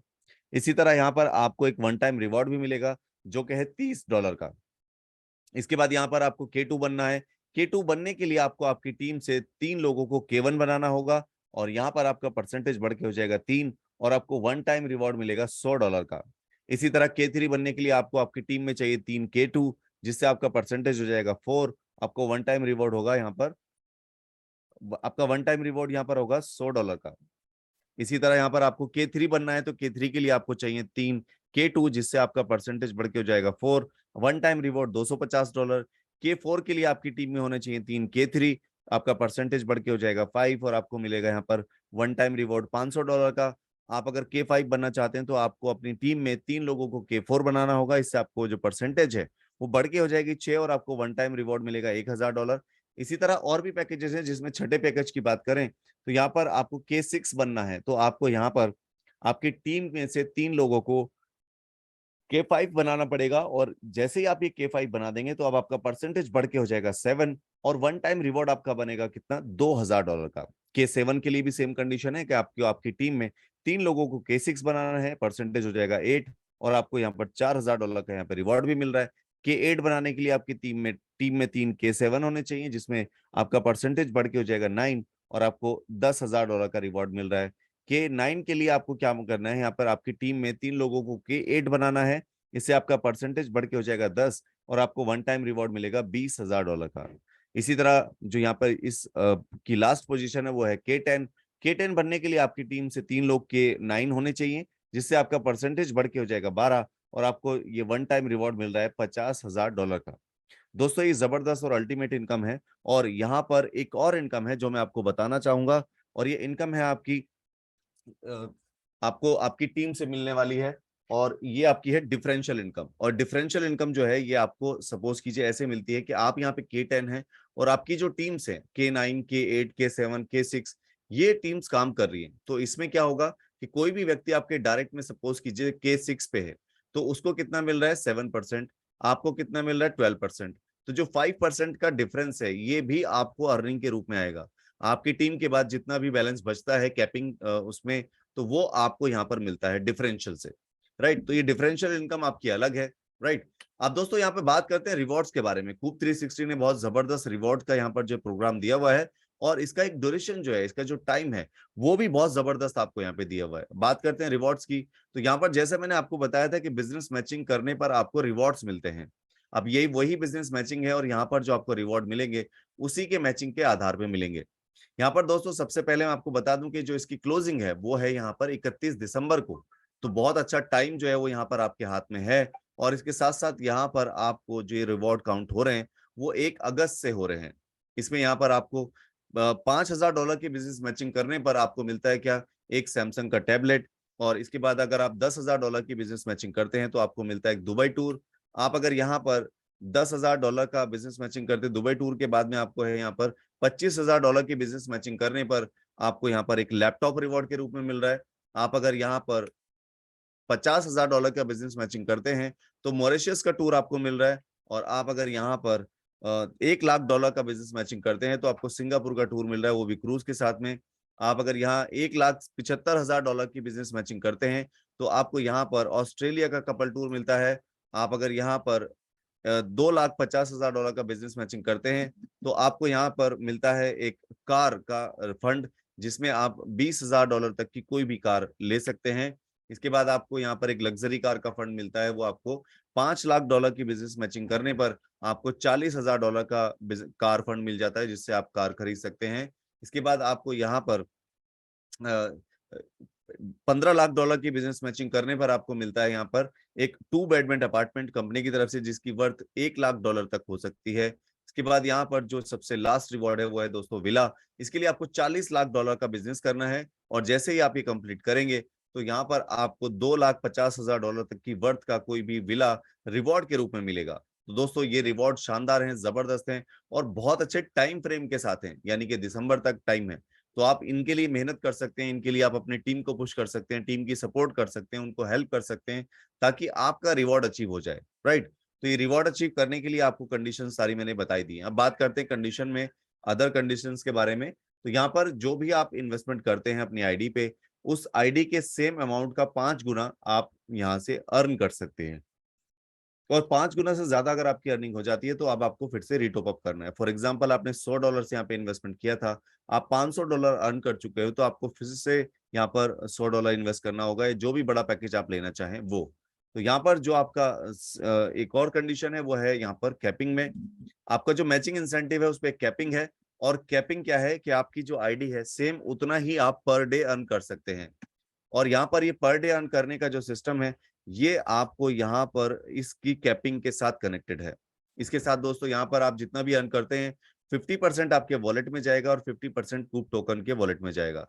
इसी तरह यहाँ पर आपको एक वन टाइम रिवॉर्ड भी मिलेगा जो कि है $30 का। इसके बाद यहाँ पर आपको K2 बनना है। K2 बनने के लिए आपको आपकी टीम से 3 लोगों को K1 बनाना होगा, और यहाँ पर आपका परसेंटेज बढ़ के हो जाएगा 3, और आपको वन टाइम रिवॉर्ड मिलेगा $100 का। इसी तरह K3 बनने के लिए आपको आपकी टीम में चाहिए 3 K2, जिससे आपका परसेंटेज हो जाएगा 4। आपको वन टाइम रिवॉर्ड होगा यहाँ पर, आपका वन टाइम रिवॉर्ड यहाँ पर होगा $100 का। इसी तरह यहाँ पर आपको K3 बनना है तो K3 के लिए आपको चाहिए 3 K2, जिससे आपका परसेंटेज बढ़ के हो जाएगा 4। One time reward $250। K4 के लिए आपकी टीम में होने चाहिए 3 K3, आपका परसेंटेज बढ़ के हो जाएगा 5, और आपको मिलेगा यहाँ पर वन टाइम रिवॉर्ड $500 का। आप अगर K5 बनना चाहते हैं तो आपको अपनी टीम में 3 लोगों को K4 बनाना होगा, इससे आपको जो परसेंटेज है वो बढ़ के हो जाएगी 6, और आपको वन टाइम रिवॉर्ड मिलेगा $1000। इसी तरह और भी पैकेजेस हैं, जिसमें छठे पैकेज की बात करें तो यहाँ पर आपको K6 बनना है तो आपको यहाँ पर आपकी टीम में से 3 लोगों को K5 बनाना पड़ेगा, और जैसे ही आप ये K5 बना देंगे तो अब आपका परसेंटेज बढ़ के हो जाएगा 7, और वन टाइम रिवॉर्ड आपका बनेगा कितना? $2000 का। K7 के लिए भी सेम कंडीशन है कि आपकी आपकी टीम में 3 लोगों को K6 बनाना है, परसेंटेज हो जाएगा 8, और आपको यहाँ पर $4000 का यहाँ पर रिवॉर्ड भी मिल रहा है। K8 बनाने के लिए आपकी टीम में 3 K7 होने चाहिए, जिसमें आपका परसेंटेज बढ़ के हो जाएगा 9, और आपको $10000 का रिवॉर्ड मिल रहा है। K9 के लिए आपको क्या करना है? यहाँ पर आपकी टीम में 3 लोगों को K8 बनाना है, इससे आपका परसेंटेज बढ़ के हो जाएगा 10, और आपको वन टाइम रिवॉर्ड मिलेगा $20000 का। इसी तरह जो यहाँ पर इस की लास्ट पोजीशन है वो है K10। K10 बनने के लिए आपकी टीम से 3 लोग K9 होने चाहिए, जिससे आपका परसेंटेज बढ़ के हो जाएगा 12 और आपको ये वन टाइम रिवॉर्ड मिल रहा है $50,000 का। दोस्तों ये जबरदस्त और अल्टीमेट इनकम है। और यहाँ पर एक और इनकम है जो मैं आपको बताना चाहूंगा, और ये इनकम है आपकी आपको आपकी टीम से मिलने वाली है, और ये आपकी है डिफरेंशियल इनकम। और डिफरेंशियल इनकम जो है ये आपको सपोज कीजिए ऐसे मिलती है कि आप यहाँ पे K10 है और आपकी जो टीम्स हैं K9, K8, K7, K6, ये टीम्स काम कर रही हैं। तो इसमें क्या होगा कि कोई भी व्यक्ति आपके डायरेक्ट में सपोज कीजिए K6 पे है, तो उसको कितना मिल रहा है 7%, आपको कितना मिल रहा है 12%। तो जो 5% का डिफरेंस है ये भी आपको अर्निंग के रूप में आएगा। आपकी टीम के बाद जितना भी बैलेंस बचता है कैपिंग उसमें, तो वो आपको यहाँ पर मिलता है डिफरेंशियल से, राइट। तो ये डिफरेंशियल इनकम आपकी अलग है, राइट। अब दोस्तों यहाँ पे बात करते हैं रिवॉर्ड्स के बारे में। कूप 360 ने बहुत जबरदस्त रिवॉर्ड का यहाँ पर जो प्रोग्राम दिया हुआ है, और इसका एक ड्यूरेशन जो है, इसका जो टाइम है वो भी बहुत जबरदस्त आपको यहाँ पे दिया हुआ है। बात करते हैं रिवॉर्ड्स की, तो यहाँ पर जैसे मैंने आपको बताया था कि बिजनेस मैचिंग करने पर आपको रिवॉर्ड्स मिलते हैं। अब यही वही बिजनेस मैचिंग है, और यहाँ पर जो आपको रिवॉर्ड मिलेंगे उसी के मैचिंग के आधार पर मिलेंगे। यहाँ पर दोस्तों सबसे पहले मैं आपको बता दूं कि जो इसकी क्लोजिंग है वो है यहाँ पर 31 दिसंबर को। तो बहुत अच्छा टाइम जो है वो यहाँ पर आपके हाथ में है। और इसके साथ साथ यहाँ पर आपको जो ये रिवॉर्ड काउंट हो रहे हैं वो 1 अगस्त से हो रहे हैं। इसमें यहाँ पर आपको $5,000 की बिजनेस मैचिंग करने पर आपको मिलता है क्या, एक सैमसंग का टैबलेट। और इसके बाद अगर आप $10,000 की बिजनेस मैचिंग करते हैं तो आपको मिलता है एक दुबई टूर। आप अगर यहाँ पर $10,000 का बिजनेस मैचिंग करते हैं दुबई टूर के बाद में, आपको है यहाँ पर $25,000 की बिजनेस मैचिंग करने पर आपको यहाँ पर एक लैपटॉप रिवॉर्ड के रूप में मिल रहा है। आप अगर यहाँ पर $50,000 का बिजनेस मैचिंग करते हैं तो मॉरिशस का टूर आपको मिल रहा है। और आप अगर यहाँ पर $1,00,000 का बिजनेस मैचिंग करते हैं तो आपको सिंगापुर का टूर मिल रहा है, वो भी क्रूज के साथ में। आप अगर यहाँ $1,75,000 की बिजनेस मैचिंग करते हैं तो आपको यहाँ पर ऑस्ट्रेलिया का कपल टूर मिलता है। आप अगर यहाँ पर $2,50,000 का बिजनेस मैचिंग करते हैं तो आपको यहाँ पर मिलता है एक कार का फंड, जिसमें आप $20,000 तक की कोई भी कार ले सकते हैं। इसके बाद आपको यहाँ पर एक लग्जरी कार का फंड मिलता है, वो आपको $5,00,000 की बिजनेस मैचिंग करने पर आपको $40,000 का कार फंड मिल जाता है, जिससे आप कार खरीद सकते हैं। इसके बाद आपको यहाँ पर $15,00,000 की बिजनेस मैचिंग करने पर आपको मिलता है यहाँ पर एक 2 बेडमेंट अपार्टमेंट कंपनी की तरफ से, जिसकी वर्थ $1,00,000 तक हो सकती है। इसके बाद यहाँ पर जो सबसे लास्ट रिवॉर्ड है वो है दोस्तों विला। इसके लिए आपको $40,00,000 का बिजनेस करना है, और जैसे ही आप ये कंप्लीट करेंगे तो यहाँ पर आपको $2,50,000 तक की वर्थ का कोई भी विला रिवॉर्ड के रूप में मिलेगा। तो दोस्तों ये रिवॉर्ड शानदार हैं, जबरदस्त हैं, और बहुत अच्छे टाइम फ्रेम के साथ हैं, यानी कि दिसंबर तक टाइम है। तो आप इनके लिए मेहनत कर सकते हैं, इनके लिए आप अपनी टीम को पुश कर सकते हैं, टीम की सपोर्ट कर सकते हैं, उनको हेल्प कर सकते हैं, ताकि आपका रिवॉर्ड अचीव हो जाए, राइट। तो ये रिवॉर्ड अचीव करने के लिए आपको कंडीशन सारी मैंने बताई दी है। अब बात करते हैं कंडीशन में, अदर कंडीशंस के बारे में। तो यहाँ पर जो भी आप इन्वेस्टमेंट करते हैं अपनी आईडी पे, उस आईडी के सेम अमाउंट का 5 गुना आप यहाँ से अर्न कर सकते हैं। और 5 गुना से ज्यादा अगर आपकी अर्निंग हो जाती है तो अब आपको फिर से रिटॉप अप करना है। फॉर एग्जांपल आपने $100 से यहाँ पे इन्वेस्टमेंट किया था, आप $500 अर्न कर चुके हो, तो आपको फिर से यहाँ पर $100 इन्वेस्ट करना होगा, जो भी बड़ा पैकेज आप लेना चाहें वो। तो यहाँ पर जो आपका एक और कंडीशन है वो है यहाँ पर कैपिंग में। आपका जो मैचिंग इंसेंटिव है उस पर कैपिंग है। और कैपिंग क्या है कि आपकी जो आईडी है सेम उतना ही आप पर डे अर्न कर सकते हैं। और यहाँ पर ये पर डे अर्न करने का जो सिस्टम है ये आपको यहाँ पर इसकी कैपिंग के साथ कनेक्टेड है। इसके साथ दोस्तों यहाँ पर आप जितना भी अर्न करते हैं 50% आपके वॉलेट में जाएगा और 50% कूप टोकन के वॉलेट में जाएगा।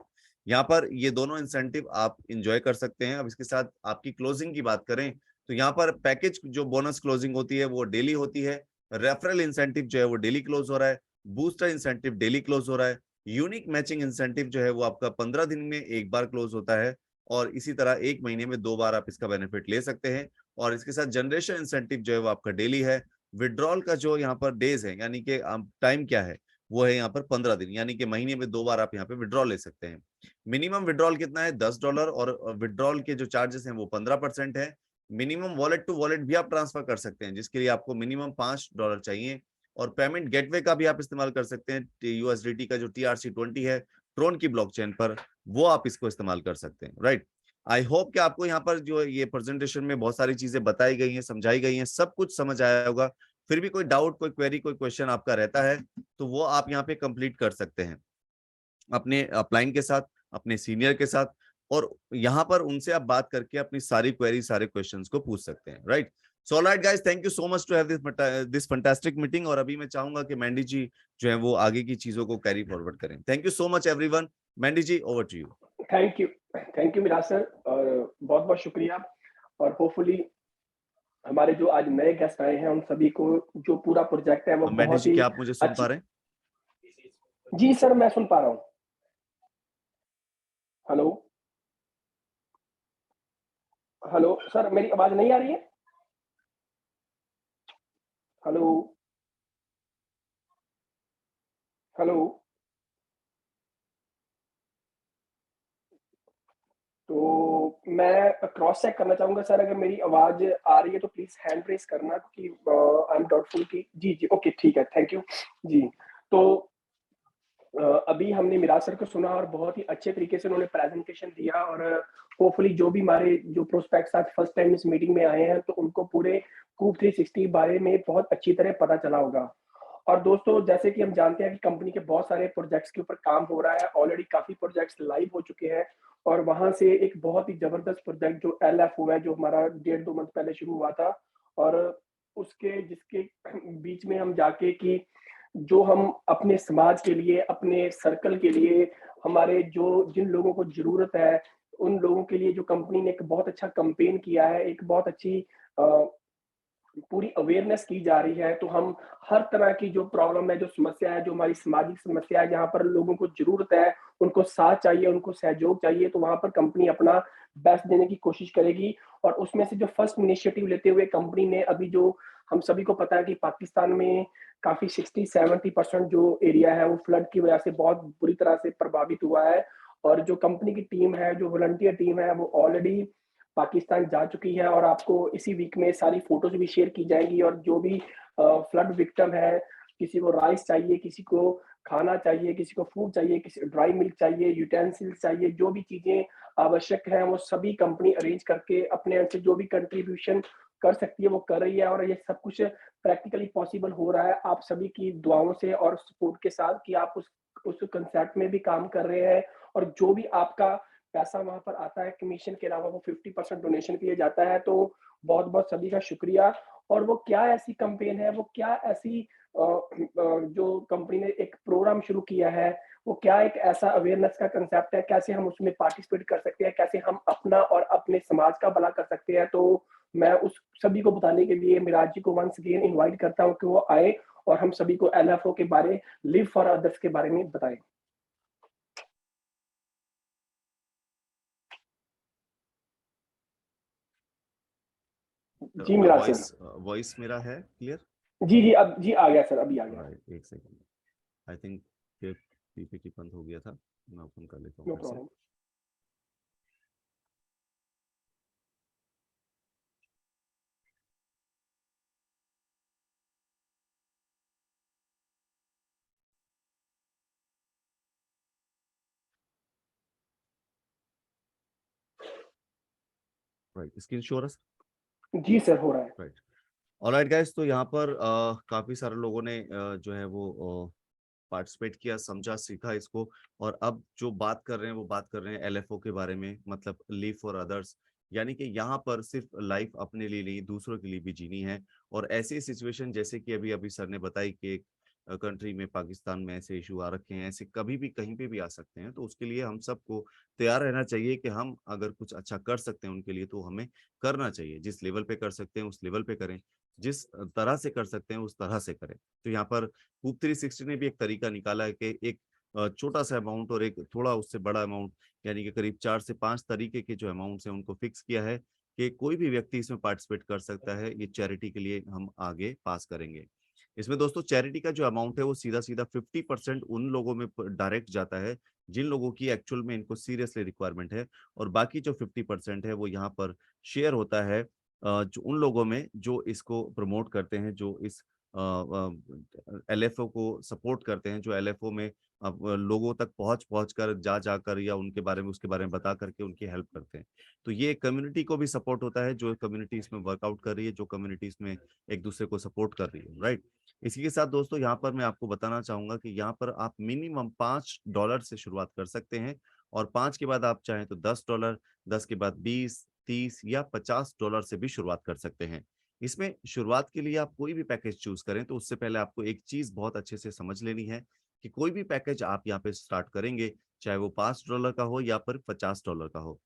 यहाँ पर ये दोनों इंसेंटिव आप इंजॉय कर सकते हैं। अब इसके साथ आपकी क्लोजिंग की बात करें तो यहाँ पर पैकेज जो बोनस क्लोजिंग होती है वो डेली होती है। रेफरल इंसेंटिव जो है वो डेली क्लोज हो रहा है। बूस्टर इंसेंटिव डेली क्लोज हो रहा है। यूनिक मैचिंग इंसेंटिव जो है वो आपका 15 दिन में एक बार क्लोज होता है, और इसी तरह 1 महीने में 2 बार आप इसका बेनिफिट ले सकते हैं। और इसके साथ जनरेशन इंसेंटिव जो है वो आपका डेली है। विड्रॉल का जो यहाँ पर डेज है, यानी कि टाइम क्या है, वो है यहाँ पर 15 दिन, यानी कि महीने में 2 बार आप यहाँ पे विड्रॉल ले सकते हैं। मिनिमम विड्रॉल कितना है $10, और विड्रॉल के जो चार्जेस हैं वो 15% है। मिनिमम वॉलेट टू वॉलेट भी आप ट्रांसफर कर सकते हैं, जिसके लिए आपको मिनिमम $5 चाहिए। और पेमेंट गेटवे का भी आप इस्तेमाल कर सकते हैं, USDT का जो TRC20 है ट्रोन की ब्लॉकचेन पर, वो आप इसको इस्तेमाल कर सकते हैं, राइट। आई होप कि आपको यहाँ पर जो ये प्रेजेंटेशन में बहुत सारी चीजें बताई गई हैं, समझाई गई हैं, सब कुछ समझ आया होगा। फिर भी कोई डाउट, कोई क्वेरी, कोई क्वेश्चन आपका रहता है तो वो आप यहाँ पे कंप्लीट कर सकते हैं अपने अपलाइन के साथ। अपने सीनियर के साथ, और यहाँ पर उनसे आप बात करके अपनी सारी क्वेरी, सारे क्वेश्चंस को पूछ सकते हैं, right. So alright guys, thank you so much to have this fantastic meeting. और अभी मैं चाहूंगा कि मैंडी जी जो है वो आगे की चीजों को कैरी फॉरवर्ड करें। Thank you so much everyone. Mandy ji, over to you. Thank you Miraj sir, और बहुत बहुत शुक्रिया। और होपफुली हमारे जो आज नए गेस्ट आए हैं उन सभी को जो पूरा प्रोजेक्ट है वो मैंडी बहुत जी, ही क्या आप मुझे सुन पा अच्छी। रहे हैं? जी सर, मैं सुन पा रहा हूँ। हेलो हेलो सर, मेरी आवाज नहीं आ रही है? Hello hello. तो मैं क्रॉस चेक करना चाहूंगा सर, अगर मेरी आवाज आ रही है तो प्लीज हैंड रेस करना, क्योंकि आई एम डाउटफुल की। जी जी, ओके, ठीक है, थैंक यू। जी, तो अभी हमने मिराज सर को सुना और बहुत ही अच्छे तरीके से उन्होंने प्रेजेंटेशन दिया, और होपफुली जो भी हमारे जो प्रोस्पेक्ट्स आज फर्स्ट टाइम इस मीटिंग में आए हैं तो उनको पूरे कूप 360 बारे में बहुत अच्छी तरह पता चला होगा। और दोस्तों, जैसे कि हम जानते हैं कि कंपनी के बहुत सारे प्रोजेक्ट्स के ऊपर काम हो रहा है, ऑलरेडी काफी प्रोजेक्ट्स लाइव हो चुके हैं। और वहां से एक बहुत ही जबरदस्त प्रोजेक्ट जो LFO है, जो हमारा 1.5-2 मंथ पहले शुरू हुआ था, और उसके जिसके बीच में हम जाके कि जो हम अपने समाज के लिए, अपने सर्कल के लिए, हमारे जो जिन लोगों को जरूरत है उन लोगों के लिए जो कंपनी ने एक बहुत अच्छा कैंपेन किया है, एक बहुत अच्छी पूरी अवेयरनेस की जा रही है। तो हम हर तरह की जो प्रॉब्लम है, जो समस्या है, जो हमारी सामाजिक समस्या है, जहाँ पर लोगों को जरूरत है, उनको साथ चाहिए, उनको सहयोग चाहिए, तो वहां पर कंपनी अपना बेस्ट देने की कोशिश करेगी। और उसमें से जो फर्स्ट इनिशिएटिव लेते हुए कंपनी ने, अभी जो हम सभी को पता है कि पाकिस्तान में काफी 60-70% जो एरिया है वो फ्लड की वजह से बहुत बुरी तरह से प्रभावित हुआ है। और जो कंपनी की टीम है, जो वॉलंटियर टीम है, वो ऑलरेडी पाकिस्तान जा चुकी है, और आपको इसी वीक में सारी फोटोज भी शेयर की जाएगी। और जो भी फ्लड विक्टिम है, किसी को राइस चाहिए, किसी को खाना चाहिए, किसी को फूड चाहिए, किसी ड्राई मिल्क चाहिए, यूटेंसिल्स चाहिए, जो भी चीजें आवश्यक हैं वो सभी कंपनी अरेंज करके अपने अंत से जो भी कंट्रीब्यूशन कर सकती है वो कर रही है। और ये सब कुछ प्रैक्टिकली पॉसिबल हो रहा है आप सभी की दुआओं से और सपोर्ट के साथ, कि आप उस कंसेप्ट में भी काम कर रहे हैं। और जो भी आपका पैसा वहां पर आता है कमीशन के अलावा, वो 50% डोनेशन के लिए जाता है। तो बहुत बहुत सभी का शुक्रिया। और वो क्या ऐसी कंपेन है, वो क्या ऐसी जो कंपनी ने एक प्रोग्राम शुरू किया है, वो क्या एक ऐसा अवेयरनेस का कंसेप्ट है, कैसे हम उसमें पार्टिसिपेट कर सकते हैं, कैसे हम अपना और अपने समाज का भला कर सकते हैं। तो मैं उस सभी को बताने के लिए मिराज जी को वंस अगेन इनवाइट करता हूँ कि वो आए और हम सभी को LFO के बारे, लिव फॉर अदर्स के बारे में बताएं। जी मिराज सर। वॉइस वॉइस मेरा है क्लियर? जी जी, अब जी आ गया सर, अभी आ गया। राइट, एक सेकंड। आई थिंक पीपीटी बंद हो गया था, मैं ओपन कर लेता हूँ नो फिर से। प्रॉब्लम। Right, screen show. जी सर, हो रहा है। राइट, ऑलराइट गाइस, तो यहाँ पर काफी सारे लोगों ने जो है वो पार्टिसिपेट किया, समझा, सीखा इसको। और अब जो बात कर रहे हैं वो बात कर रहे हैं LFO के बारे में, मतलब लिव फॉर अदर्स। यानी कि यहाँ पर सिर्फ लाइफ अपने लिए नहीं, दूसरों के लिए भी जीनी है। और ऐसी सिचुएशन जैसे कि अभी अभी सर ने बताई कि कंट्री में, पाकिस्तान में ऐसे इशू आ रखे हैं, ऐसे कभी भी कहीं पे भी आ सकते हैं। तो उसके लिए हम सबको तैयार रहना चाहिए कि हम अगर कुछ अच्छा कर सकते हैं उनके लिए तो हमें करना चाहिए। जिस लेवल पे कर सकते हैं उस लेवल पे करें, जिस तरह से कर सकते हैं उस तरह से करें। तो यहाँ पर कूप 360 ने भी एक तरीका निकाला है कि एक छोटा सा अमाउंट और एक थोड़ा उससे बड़ा अमाउंट, यानी कि करीब 4 से 5 तरीके के जो अमाउंट्स हैं उनको फिक्स किया है कि कोई भी व्यक्ति इसमें पार्टिसिपेट कर सकता है। ये चैरिटी के लिए हम आगे पास करेंगे। इसमें दोस्तों चैरिटी का जो अमाउंट है वो सीधा सीधा 50% उन लोगों में डायरेक्ट जाता है जिन लोगों की एक्चुअल में इनको सीरियसली रिक्वायरमेंट है। और बाकी जो 50% है वो यहाँ पर शेयर होता है जो उन लोगों में जो इसको प्रमोट करते हैं, जो इस LFO को सपोर्ट करते हैं, जो LFO में लोगों तक पहुंच कर, जा जाकर, या उनके बारे में, उसके बारे में बता करके उनकी हेल्प करते हैं। तो ये कम्युनिटी को भी सपोर्ट होता है, जो कम्युनिटी इसमें वर्कआउट कर रही है, जो कम्युनिटी इसमें एक दूसरे को सपोर्ट कर रही है, राइट। इसी के साथ दोस्तों यहाँ पर मैं आपको बताना चाहूंगा कि यहाँ पर आप मिनिमम $5 से शुरुआत कर सकते हैं। और 5 के बाद आप चाहें तो $10, 10 के बाद 20, 30 या $50 से भी शुरुआत कर सकते हैं। इसमें शुरुआत के लिए आप कोई भी पैकेज चूज करें तो उससे पहले आपको एक चीज बहुत अच्छे से समझ लेनी है कि कोई भी पैकेज आप यहाँ पे स्टार्ट करेंगे, चाहे वो $5 का हो या फिर $50 का हो।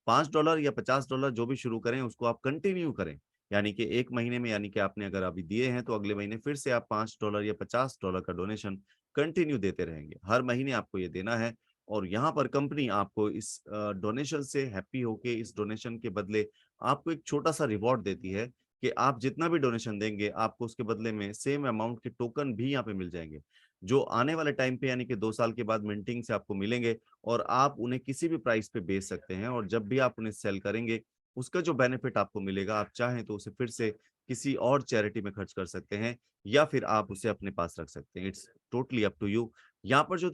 $5 या $50 जो भी शुरू करें उसको आप कंटिन्यू करें। यानी कि 1 महीने में, यानी कि आपने अगर अभी दिए हैं तो अगले महीने फिर से आप $5 या $50 का डोनेशन कंटिन्यू देते रहेंगे। हर महीने आपको ये देना है और यहाँ पर कंपनी आपको इस डोनेशन से हैप्पी होके इस डोनेशन के बदले आपको एक छोटा-सा रिवॉर्ड देती है कि आप जितना भी डोनेशन देंगे आपको उसके बदले में सेम अमाउंट के टोकन भी यहाँ पे मिल जाएँगे। जो आने वाले टाइम पे यानी कि 2 साल के बाद मिंटिंग से आपको मिलेंगे और आप उन्हें किसी भी प्राइस पे बेच सकते हैं और जब भी आप उन्हें सेल करेंगे, उसका जो बेनिफिट आपको मिलेगा, आप चाहें तो उसे फिर से किसी और चैरिटी में खर्च कर सकते हैं या फिर आप उसे अपने पास रख सकते हैं। It's totally up to you. यहाँ पर जो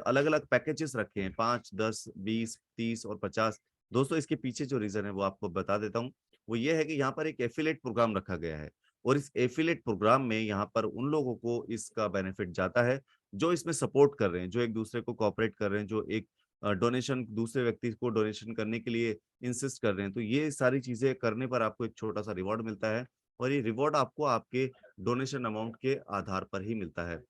अलग-अलग पैकेजेस रखे हैं 5, 10, 20, 30 और 50। दोस्तों इसके पीछे जो रीज़न है वो आपको बता देता हूँ। वो ये है कि यहाँ पर एक एफिलिएट प्रोग्राम रखा गया है और इस एफिलिएट प्रोग्राम में यहाँ पर उन लोगों को इसका बेनिफिट जाता है, जो इसमें सपोर्ट कर रहे हैं, जो एक-दूसरे को कोऑपरेट कर रहे हैं, जो एक डोनेशन दूसरे व्यक्ति को डोनेशन करने के लिए इंसिस्ट कर रहे हैं। तो ये सारी चीज़ें करने पर आपको एक छोटा-सा रिवॉर्ड मिलता है और ये रिवॉर्ड आपको आपके डोनेशन अमाउंट के आधार पर ही मिलता है।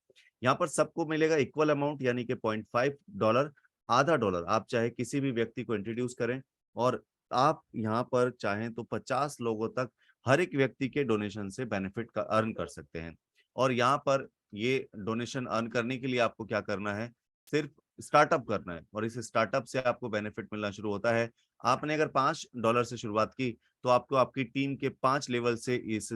यहाँ पर सबको मिलेगा इक्वल अमाउंट यानी कि $0.5, आधा डॉलर आप चाहे किसी भी व्यक्ति को इंट्रोड्यूस करें और आप यहाँ पर चाहें तो 50 लोगों तक हर एक व्यक्ति के डोनेशन से बेनिफिट का अर्न कर सकते हैं। और यहाँ पर ये डोनेशन अर्न करने के लिए आपको क्या करना है, सिर्फ स्टार्टअप करना है और इस स्टार्टअप से आपको बेनिफिट मिलना शुरू होता है। आपने अगर $5 से शुरुआत की, तो आपको आपकी टीम के 5 लेवल से इस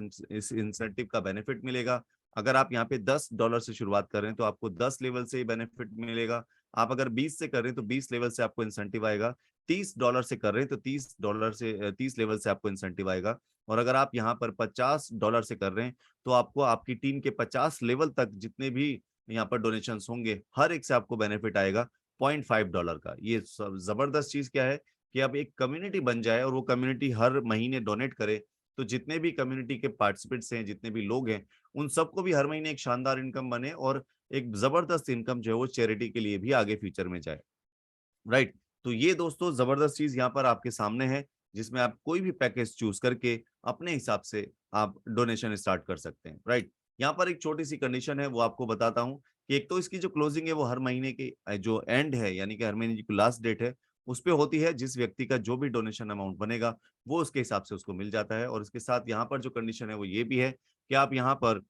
इंसेंटिव का बेनिफिट मिलेगा। अगर आप यहाँ पे $10 से शुरुआत कर रहे हैं, तो आपको 10 लेवल से बेनिफिट मिलेगा। आप अगर 20 से कर रहे हैं, तो 20 लेवल से आपको इंसेंटिव आएगा। $30 से कर रहे हैं, तो $30 से 30 लेवल से आपको इंसेंटिव आएगा। और अगर आप यहाँ पर $50 से कर रहे हैं, तो आपको आपकी टीम के 50 लेवल तक जितने भी यहाँ पर डोनेशंस होंगे, हर एक से आपको बेनिफिट आएगा $0.5 का। ये सब जबरदस्त चीज़ क्या है कि अब एक कम्युनिटी बन जाए और वो कम्युनिटी हर महीने डोनेट करे, तो जितने भी कम्युनिटी के पार्टिसिपेंट्स हैं, जितने भी लोग हैं, उन सबको भी हर महीने एक शानदार इनकम बने और एक जबरदस्त इनकम जो है वो चैरिटी के लिए भी आगे फ्यूचर में जाए। राइट। तो ये दोस्तों जबरदस्त चीज यहाँ पर आपके सामने है, जिसमें आप कोई भी पैकेज चूज करके अपने हिसाब से आप डोनेशन स्टार्ट कर सकते हैं। राइट। यहाँ पर एक छोटी सी कंडीशन है वो आपको बताता हूँ कि एक तो इसकी जो क्लोजिंग है वो हर महीने की जो एंड है यानी कि हर महीने की लास्ट डेट है उस पे होती है। जिस व्यक्ति का जो भी डोनेशन अमाउंट बनेगा वो उसके हिसाब से उसको मिल जाता है। और इसके साथ यहाँ पर जो कंडीशन है वो ये भी है कि आप यहाँ पर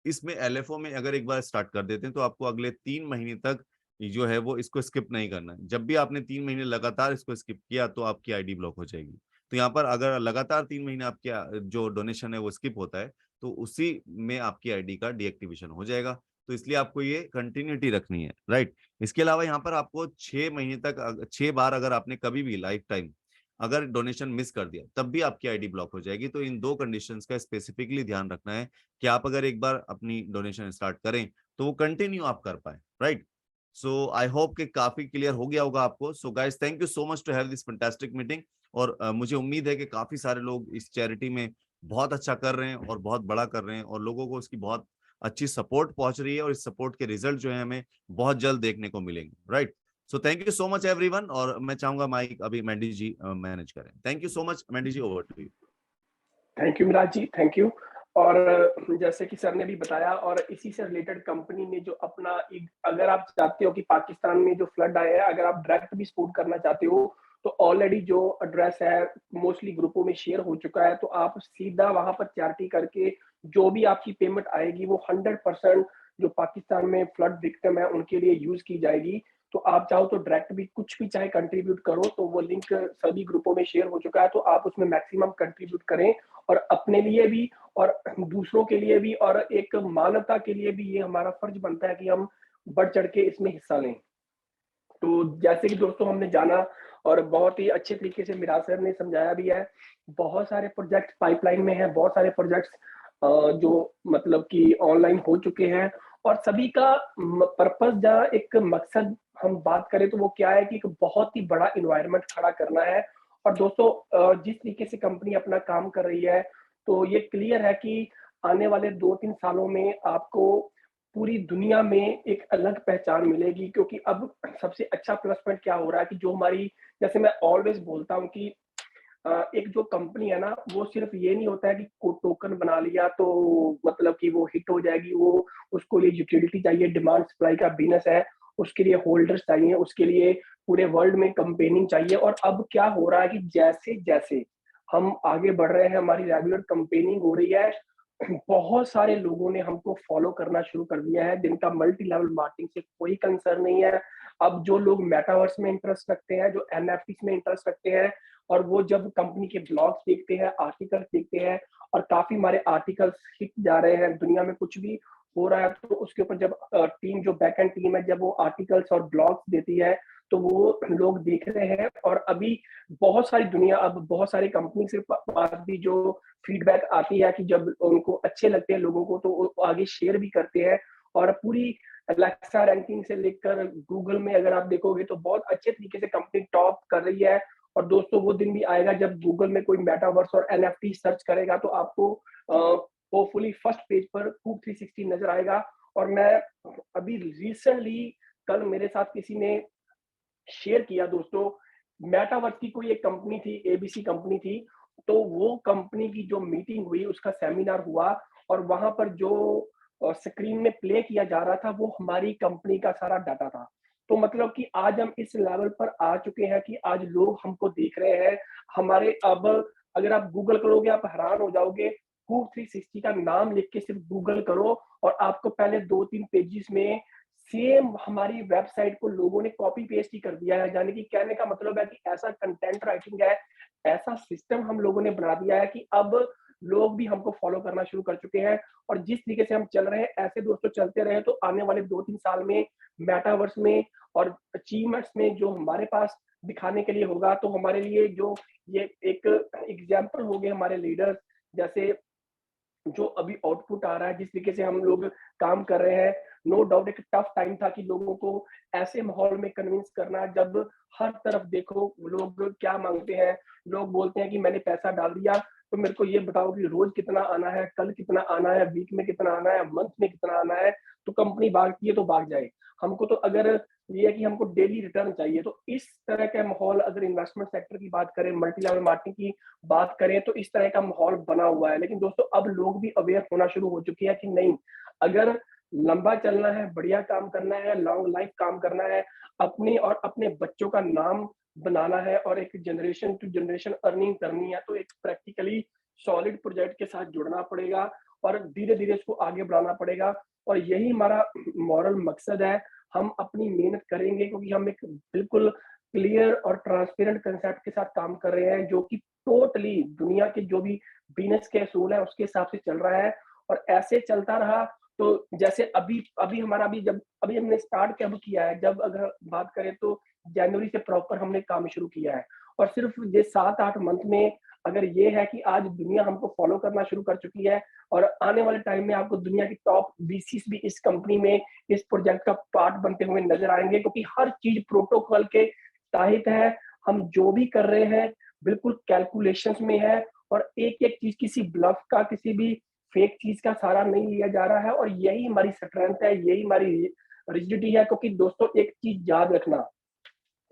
इसमें एलएफओ में अगर एक बार स्टार्ट कर देते हैं तो आपको अगले 3 महीने तक ये जो है वो इसको स्किप नहीं करना है। जब भी आपने 3 महीने लगातार इसको स्किप किया तो आपकी आईडी ब्लॉक हो जाएगी। तो यहाँ पर अगर लगातार 3 महीने आपके जो डोनेशन है वो स्किप होता है तो उसी में आपकी आईडी का डीएक्टिवेशन हो जाएगा। तो इसलिए आपको ये कंटिन्यूटी रखनी है, राइट? इसके अलावा यहाँ पर आपको 6 महीने तक 6 बार अगर आपने कभी भी लाइफ टाइम अगर डोनेशन मिस कर दिया तब भी आपकी आईडी ब्लॉक हो जाएगी। तो इन 2 कंडीशंस का स्पेसिफिकली ध्यान रखना है कि आप अगर एक बार अपनी डोनेशन स्टार्ट करें तो वो कंटिन्यू आप कर पाए, राइट? सो आई होप कि काफी क्लियर हो गया होगा आपको। So guys thank you so much to have this fantastic meeting. और मुझे उम्मीद है कि काफी सारे लोग इस चैरिटी में बहुत अच्छा कर रहे हैं और बहुत बड़ा कर रहे हैं और लोगों को उसकी बहुत अच्छी सपोर्ट पहुंच रही है और इस सपोर्ट के रिजल्ट जो है हमें बहुत जल्द देखने को मिलेंगे, right? So thank you so much everyone. और मैं चाहूंगा माइक अभी मैंडी जी मैनेज करें। Thank you so much Mandy ji, over to you. Thank you Miraj ji, thank you. और जैसे कि सर ने भी बताया और इसी से रिलेटेड कंपनी ने जो अपना एक, अगर आप चाहते हो कि पाकिस्तान में जो फ्लड आया है, अगर आप डायरेक्ट भी सपोर्ट करना चाहते हो, तो ऑलरेडी जो एड्रेस है मोस्टली ग्रुपों में शेयर हो चुका है, तो आप सीधा वहां पर चैरिटी करके जो भी आपकी पेमेंट आएगी वो 100% जो पाकिस्तान में फ्लड विक्टिम है उनके लिए यूज की जाएगी। तो आप चाहो तो डायरेक्ट भी कुछ भी चाहे कंट्रीब्यूट करो, तो वो लिंक सभी ग्रुपों में शेयर हो चुका है, तो आप उसमें मैक्सिमम कंट्रीब्यूट करें और अपने लिए भी और दूसरों के लिए भी और एक मानवता के लिए भी ये हमारा फर्ज बनता है कि हम बढ़ चढ़ के इसमें हिस्सा लें। तो जैसे कि दोस्तों हमने जाना और बहुत ही अच्छे तरीके से मिराज सर ने समझाया भी है, बहुत सारे प्रोजेक्ट पाइपलाइन में हैं, बहुत सारे प्रोजेक्ट्स जो मतलब कि ऑनलाइन हो चुके हैं और सभी का पर्पस या एक मकसद हम बात करें तो वो क्या है कि एक बहुत ही बड़ा एनवायरनमेंट खड़ा करना है। और दोस्तों जिस तरीके से कंपनी अपना काम कर रही है, तो ये क्लियर है कि आने वाले 2-3 सालों में आपको पूरी दुनिया में एक अलग पहचान मिलेगी, क्योंकि अब सबसे अच्छा प्लस पॉइंट क्या हो रहा है कि जो हमारी, जैसे मैं ऑलवेज बोलता हूँ कि एक जो कंपनी है ना, वो सिर्फ ये नहीं होता है कि को टोकन बना लिया तो मतलब कि वो हिट हो जाएगी। वो उसको लिए यूटिलिटी चाहिए, डिमांड सप्लाई का बिजनेस है, उसके लिए होल्डर्स चाहिए, उसके लिए पूरे वर्ल्ड में कंपेनिंग चाहिए। और अब क्या हो रहा है कि जैसे-जैसे हम आगे बढ़ रहे हैं, हमारी रेगुलर कंपेनिंग हो रही है, बहुत सारे लोगों ने हमको फॉलो करना शुरू कर दिया है, जिनका मल्टी लेवल मार्केटिंग से कोई कंसर्न नहीं है। अब जो लोग मेटावर्स में इंटरेस्ट रखते हैं, जो एनएफटीज में इंटरेस्ट रखते हैं, और वो जब कंपनी के ब्लॉग्स देखते हैं, आर्टिकल्स देखते हैं, और काफ़ी हमारे आर्टिकल्स हिट जा रहे हैं, दुनिया में कुछ भी हो रहा है, तो उसके ऊपर जब टीम, जो बैकएंड टीम है, जब वो आर्टिकल्स और ब्लॉग्स देती है, तो वो लोग देख रहे हैं। और अभी बहुत सारी दुनिया, अब बहुत सारी कंपनी से पास भी जो फीडबैक आती है कि जब उनको अच्छे लगते हैं लोगों को, तो वो आगे शेयर भी करते हैं। और पूरी अलेक्सा रैंकिंग से लेकर गूगल में अगर आप देखोगे, तो बहुत अच्छे तरीके से कंपनी टॉप कर रही है। और दोस्तों, वो दिन भी आएगा जब गूगल में कोई मेटावर्स और एनएफटी सर्च करेगा, तो आपको होपफुली फर्स्ट पेज पर कूप 360 नजर आएगा। और मैं अभी रिसेंटली, कल मेरे साथ किसी ने शेयर किया दोस्तों, मेटावर्स की कोई एक कंपनी थी, एबीसी कंपनी थी। तो वो कंपनी की जो मीटिंग हुई, उसका सेमिनार हुआ, और वहां पर जो स्क्रीन में प्ले किया जा रहा था, वो हमारी कंपनी का सारा डाटा था। तो मतलब कि आज हम इस लेवल पर आ चुके हैं कि आज लोग हमको देख रहे हैं। हमारे अब अगर आप गूगल करोगे, आप हैरान हो जाओगे। कूप 360 का नाम लिख के सिर्फ गूगल करो, और आपको पहले 2-3 पेजेस में सेम हमारी वेबसाइट को लोगों ने कॉपी पेस्ट ही कर दिया है। यानी कि कहने का मतलब है कि ऐसा कंटेंट राइटिंग है, ऐसा सिस्टम हम लोगों ने बना दिया है कि अब लोग भी हमको फॉलो करना शुरू कर चुके हैं। और जिस तरीके से हम चल रहे हैं, ऐसे दोस्तों चलते रहे, तो आने वाले 2-3 साल में मेटावर्स में और अचीवमेंट्स में जो हमारे पास दिखाने के लिए होगा, तो हमारे लिए जो ये एक एग्जाम्पल हो गए हमारे लीडर्स, जैसे जो अभी आउटपुट आ रहा है, जिस तरीके से हम लोग काम कर रहे हैं, नो डाउट एक टफ टाइम था कि लोगों को ऐसे माहौल में कन्विंस करना, जब हर तरफ देखो लोग क्या मांगते हैं। लोग बोलते हैं कि मैंने पैसा डाल दिया, तो मेरे को ये बताओ कि रोज कितना आना है, कल कितना आना है, वीक में कितना आना है, मंथ में कितना आना है। तो कंपनी भागती है तो भाग जाए, हमको तो अगर ये है कि हमको डेली रिटर्न चाहिए। तो इस तरह का माहौल, अगर इन्वेस्टमेंट सेक्टर की बात करें, मल्टी लेवल मार्केटिंग की बात करें, तो इस तरह का माहौल बना हुआ है। लेकिन दोस्तों, अब लोग भी अवेयर होना शुरू हो चुके हैं कि नहीं, अगर लंबा चलना है, बढ़िया काम करना है, लॉन्ग लाइफ काम करना है, अपने और अपने बच्चों का नाम बनाना है, और एक जनरेशन टू जनरेशन अर्निंग करनी है, तो एक प्रैक्टिकली सॉलिड प्रोजेक्ट के साथ जुड़ना पड़ेगा, और धीरे-धीरे इसको आगे बढ़ाना पड़ेगा। और यही हमारा मॉरल मकसद है। हम अपनी मेहनत करेंगे, क्योंकि हम एक बिल्कुल क्लियर और ट्रांसपेरेंट कांसेप्ट के साथ काम कर रहे हैं, जो कि टोटली दुनिया के जो भी बिज़नेस के असूल है, उसके हिसाब से चल रहा है। और ऐसे चलता रहा, तो जैसे अभी अभी हमारा अभी जब अभी हमने स्टार्ट कब किया है, जब अगर बात करें तो जनवरी से प्रॉपर हमने काम शुरू किया है। और सिर्फ ये 7-8 मंथ में अगर ये है कि आज दुनिया हमको फॉलो करना शुरू कर चुकी है, और आने वाले टाइम में आपको दुनिया की टॉप वीसीज भी इस कंपनी में, इस प्रोजेक्ट का पार्ट बनते हुए नजर आएंगे, क्योंकि हर चीज प्रोटोकॉल के तहत है। हम जो भी कर रहे हैं, बिल्कुल कैलकुलेशंस में है, और एक-एक चीज़ किसी ब्लफ का, किसी भी फेक चीज़ का सहारा नहीं लिया जा रहा है। और यही हमारी स्ट्रेंथ है, यही हमारी रिजिडिटी है। क्योंकि दोस्तों, एक चीज़ याद रखना,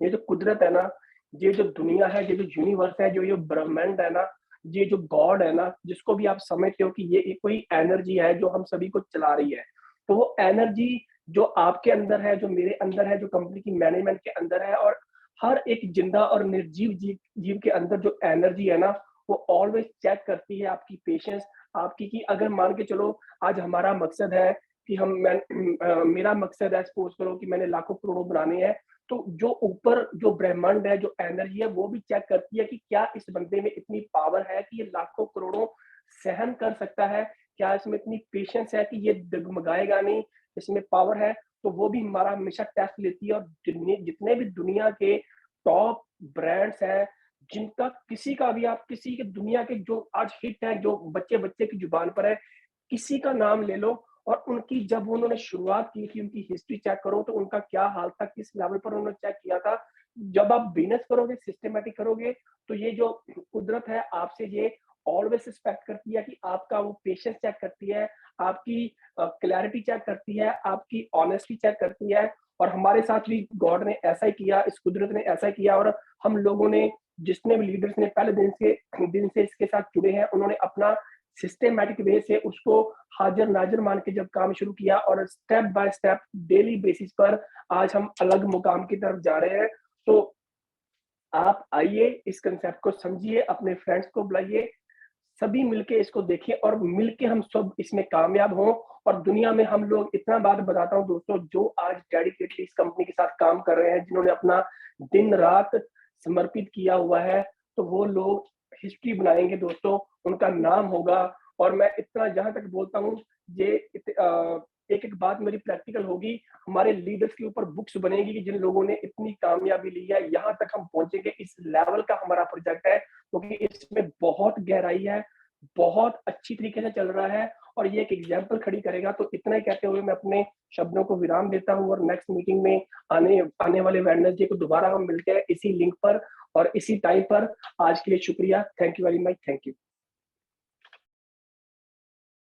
ये जो कुदरत है ना, ये जो दुनिया है, ये जो यूनिवर्स है, जो ये ब्रह्मांड है ना, ये जो गॉड है ना, जिसको भी आप समझते हो कि ये एक कोई एनर्जी है जो हम सभी को चला रही है। तो वो एनर्जी जो आपके अंदर है, जो मेरे अंदर है, जो कंपनी की मैनेजमेंट के अंदर है, और हर एक जिंदा और निर्जीव जीव के अंदर जो एनर्जी है ना, वो ऑलवेज चेक करती है आपकी पेशेंस, आपकी, कि अगर मान के चलो आज हमारा मकसद है कि मेरा मकसद है, सपोज करो कि मैंने लाखों करोड़ों बनाने हैं, तो जो ऊपर जो ब्रह्मांड है, जो एनर्जी है, वो भी चेक करती है कि क्या इस बंदे में इतनी पावर है कि ये लाखों करोड़ों सहन कर सकता है, क्या इसमें इतनी पेशेंस है कि ये डगमगाएगा नहीं, इसमें पावर है। तो वो भी हमारा हमेशा टेस्ट लेती है। और जितने भी दुनिया के टॉप ब्रांड्स हैं, जिनका किसी का भी, आप किसी के दुनिया के जो आज हिट है, जो बच्चे बच्चे की जुबान पर है, किसी का नाम ले लो, और उनकी जब उन्होंने शुरुआत की थी, उनकी हिस्ट्री चेक करो, तो उनका क्या हाल था, किस लेवल पर उन्होंने चेक किया था। जब आप बिजनेस करोगे, सिस्टमैटिक करोगे, तो ये जो कुदरत है आपसे ये ऑलवेज रिस्पेक्ट करती है, कि आपका वो पेशेंस चेक करती है, आपकी क्लैरिटी चेक करती है, आपकी ऑनेस्टी चेक करती है। और हमारे साथ भी गॉड ने ऐसा ही किया, इस कुदरत ने ऐसा ही किया। और हम लोगों ने, जितने भी लीडर्स ने पहले दिन से इसके साथ जुड़े हैं, उन्होंने अपना सिस्टमैटिक वे से उसको हाजिर नाजिर मान के जब काम शुरू किया, और step by step daily basis पर आज हम अलग मुकाम की तरफ जा रहे हैं। तो आप आइए, इस कंसेप्ट को समझिए, अपने फ्रेंड्स को बुलाइए, सभी मिलके इसको देखें, और मिलके हम सब इसमें कामयाब हों। और दुनिया में हम लोग, इतना बात बताता हूँ दोस्तों, जो आज डेडिकेटली इस कंपनी के साथ काम कर रहे हैं, जिन्होंने अपना दिन रात समर्पित किया हुआ है, तो वो लोग हिस्ट्री बनाएंगे दोस्तों, उनका नाम होगा। और मैं इतना जहां तक बोलता हूँ, ये एक एक बात मेरी प्रैक्टिकल होगी, हमारे लीडर्स के ऊपर बुक्स बनेगी, कि जिन लोगों ने इतनी कामयाबी ली है, यहाँ तक हम पहुंचेंगे। इस लेवल का हमारा प्रोजेक्ट है, क्योंकि इसमें बहुत गहराई है, बहुत अच्छी तरीके से चल रहा है, और ये एक एग्जाम्पल खड़ी करेगा। तो इतना ही कहते हुए मैं अपने शब्दों को विराम देता हूँ, और नेक्स्ट मीटिंग में आने आने वाले वेडनेसडे को दोबारा हम मिलते हैं इसी लिंक पर और इसी टाइम पर। आज के लिए शुक्रिया। Thank you very much. Thank you.